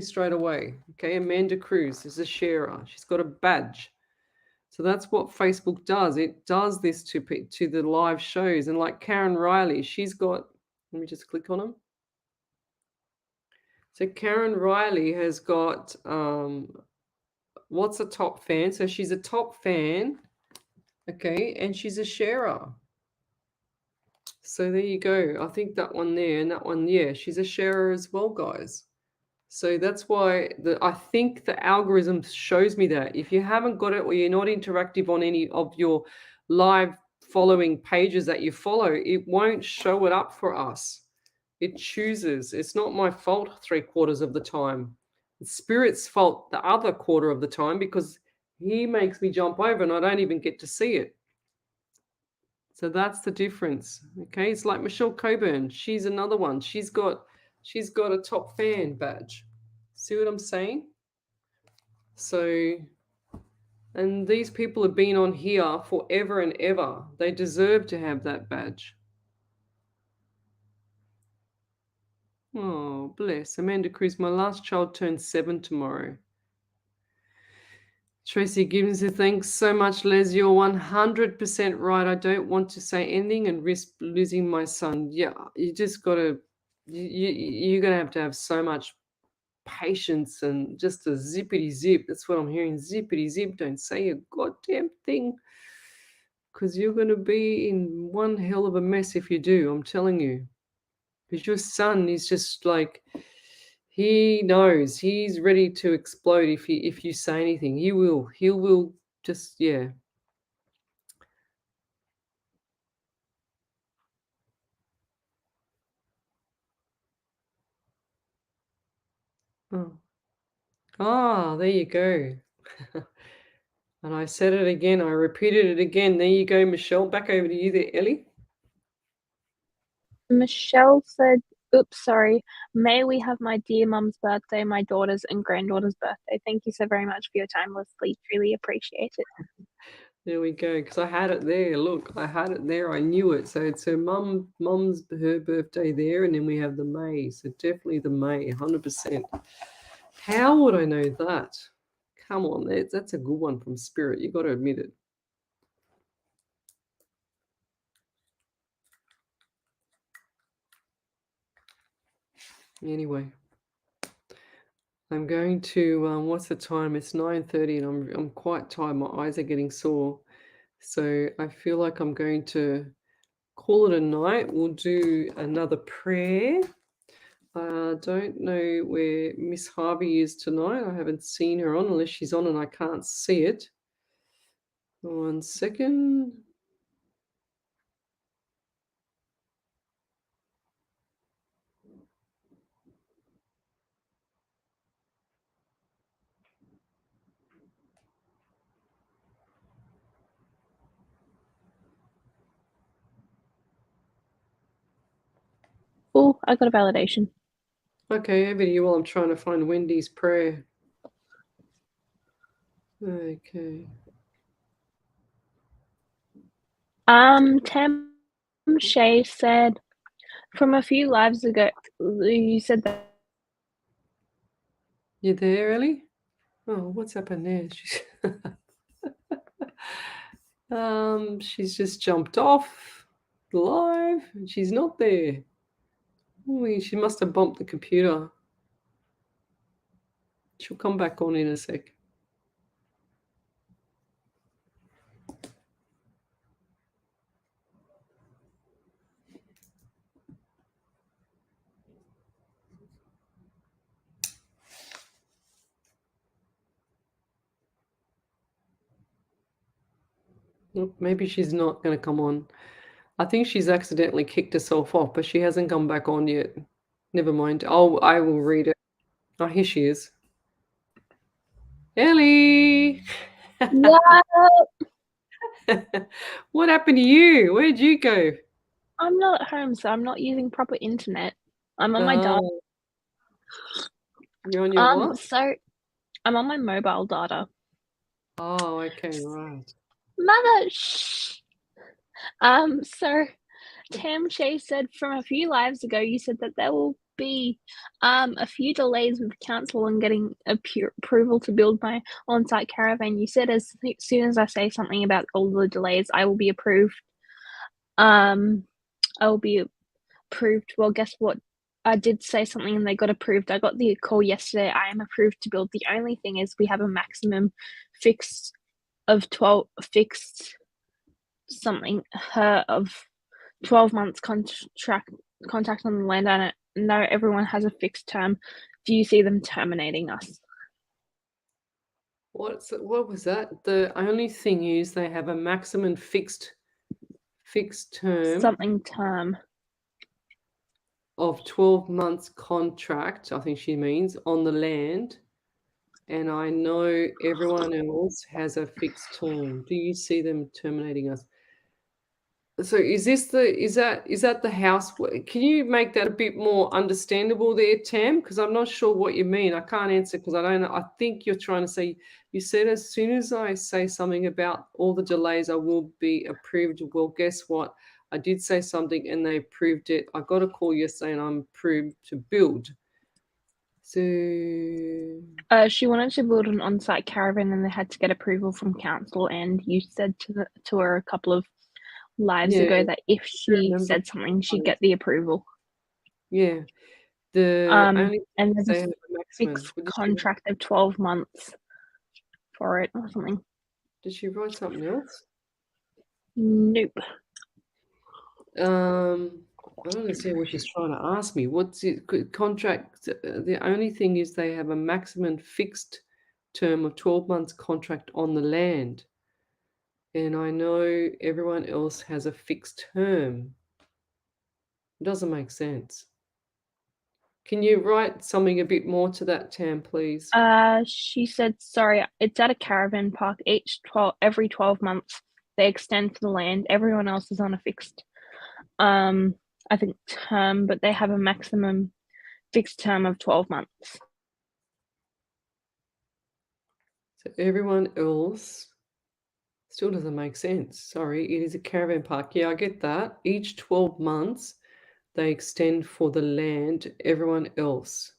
straight away. Okay, Amanda Cruz is a sharer. She's got a badge. So that's what Facebook does. It does this to the live shows. And like Karen Riley, she's got, let me just click on them. So Karen Riley has got, what's a top fan? So she's a top fan, okay, and she's a sharer. So there you go. I think that one there and that one, yeah, she's a sharer as well, guys. So that's why I think the algorithm shows me that. If you haven't got it or you're not interactive on any of your live following pages that you follow, it won't show it up for us. It chooses. It's not my fault 3/4 of the time. It's Spirit's fault the other quarter of the time because he makes me jump over and I don't even get to see it. So that's the difference. Okay, it's like Michelle Coburn. She's another one. She's got a top fan badge. See what I'm saying? So, and these people have been on here forever and ever. They deserve to have that badge. Oh, bless. Amanda Cruz, my last child turns 7 tomorrow. Tracy Gibbons, thanks so much, Les. You're 100% right. I don't want to say anything and risk losing my son. Yeah, you just got to, you're going to have so much patience and just a zippity zip. That's what I'm hearing. Zippity zip. Don't say a goddamn thing because you're going to be in one hell of a mess if you do. I'm telling you. Because your son is just like, he knows he's ready to explode if you say anything. He will just, yeah. Oh, there you go. And I said it again. I repeated it again. There you go, Michelle. Back over to you there, Ellie. Michelle said, oops, sorry. May we have my dear mum's birthday, my daughter's and granddaughter's birthday. Thank you so very much for your time, Lesley. Really appreciate it. There we go. Because I had it there. Look, I had it there. I knew it. So it's her her birthday there, and then we have the May. So definitely the May, 100%. How would I know that? Come on, that's a good one from Spirit. You got to admit it. Anyway, I'm going to. What's the time? It's 9:30, and I'm quite tired. My eyes are getting sore, so I feel like I'm going to call it a night. We'll do another prayer. I don't know where Miss Harvey is tonight. I haven't seen her on, unless she's on and I can't see it. 1 second. Oh, I got a validation. Okay, over to you while I'm trying to find Wendy's prayer. Okay. Tam Shay said, from a few lives ago, you said that. You there, Ellie? Oh, what's happened there? She's just jumped off the live and she's not there. Ooh, she must have bumped the computer. She'll come back on in a sec. Nope, maybe she's not going to come on. I think she's accidentally kicked herself off, but she hasn't come back on yet. Never mind. I will read it. Oh, here she is. Ellie! What? What happened to you? Where'd you go? I'm not at home, so I'm not using proper internet. I'm on my data. You're on your what? So I'm on my mobile data. Oh, okay, right. Mother, shh. So Tam Shay said from a few lives ago, you said that there will be a few delays with council on getting approval to build my on-site caravan. You said as soon as I say something about all the delays, I will be approved. I will be approved. Well, guess what? I did say something and they got approved. I got the call yesterday. I am approved to build. The only thing is we have a maximum fixed of 12 of 12 months contact on the land. I know everyone has a fixed term. Do you see them terminating us? What was that? The only thing is they have a maximum fixed term of 12 months contract, I think she means, on the land. and I know everyone else has a fixed term. Do you see them terminating us? So is that the house? Can you make that a bit more understandable there, Tam? Because I'm not sure what you mean. I can't answer because I don't know. I think you're trying to say, you said as soon as I say something about all the delays, I will be approved. Well, guess what? I did say something and they approved it. I got a call yesterday and I'm approved to build. So She wanted to build an on-site caravan and they had to get approval from council, and you said to her a couple of lives yeah, ago that if she remember. said something, she'd get the approval. Yeah. The only And there's they a have a maximum. fixed contract of 12 months for it or something. Did she write something else? Nope. I don't understand what she's trying to ask me. What's it contract? The only thing is they have a maximum fixed term of 12 months contract on the land. And I know everyone else has a fixed term. It doesn't make sense. Can you write something a bit more to that, Tam, please? She said, sorry, it's at a caravan park. Every 12 months they extend for the land. Everyone else is on a fixed I think term, but they have a maximum fixed term of 12 months. So everyone else still doesn't make sense. Sorry, it is a caravan park. Yeah, I get that. Each 12 months they extend for the land. Everyone else,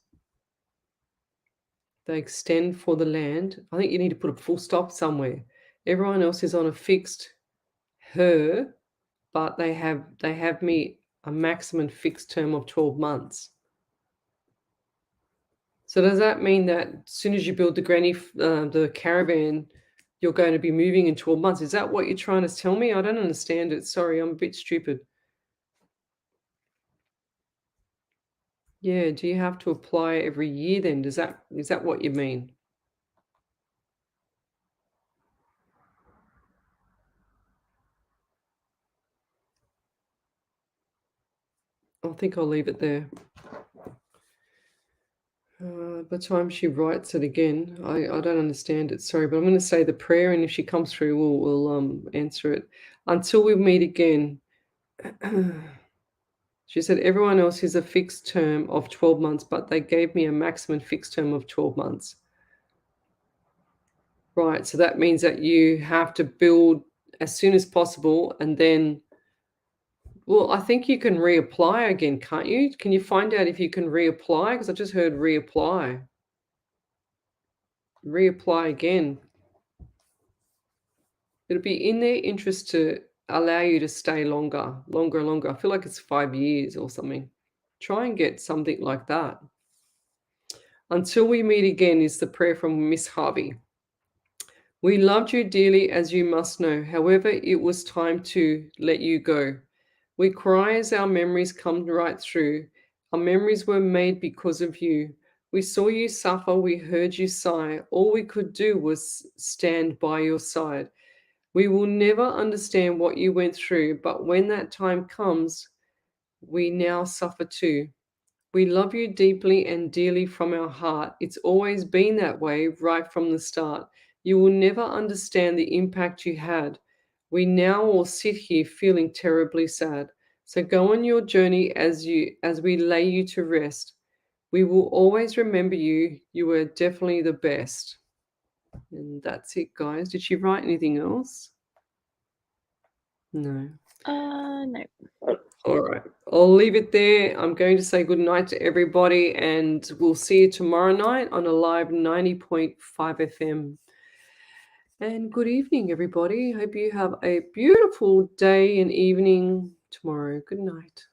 they extend for the land. I think you need to put a full stop somewhere. Everyone else is on a fixed but they have me a maximum fixed term of 12 months. So does that mean that as soon as you build the caravan, you're going to be moving in 12 months? Is that what you're trying to tell me? I don't understand it. Sorry, I'm a bit stupid. Yeah, do you have to apply every year then? Is that what you mean? I think I'll leave it there. By the time she writes it again, I don't understand it. Sorry, but I'm going to say the prayer, and if she comes through, we'll answer it. Until we meet again. She said everyone else has a fixed term of 12 months, but they gave me a maximum fixed term of 12 months. Right, so that means that you have to build as soon as possible, and then, well, I think you can reapply again, can't you? Can you find out if you can reapply? Because I just heard reapply. Reapply again. It'll be in their interest to allow you to stay longer. I feel like it's 5 years or something. Try and get something like that. Until we meet again is the prayer from Miss Harvey. We loved you dearly, as you must know. However, it was time to let you go. We cry as our memories come right through. Our memories were made because of you. We saw you suffer. We heard you sigh. All we could do was stand by your side. We will never understand what you went through, but when that time comes, we now suffer too. We love you deeply and dearly from our heart. It's always been that way right from the start. You will never understand the impact you had. We now all sit here feeling terribly sad. So go on your journey as we lay you to rest. We will always remember you. You were definitely the best. And that's it, guys. Did she write anything else? No. No. All right. I'll leave it there. I'm going to say good night to everybody, and we'll see you tomorrow night on a live 90.5 FM. And good evening, everybody. Hope you have a beautiful day and evening tomorrow. Good night.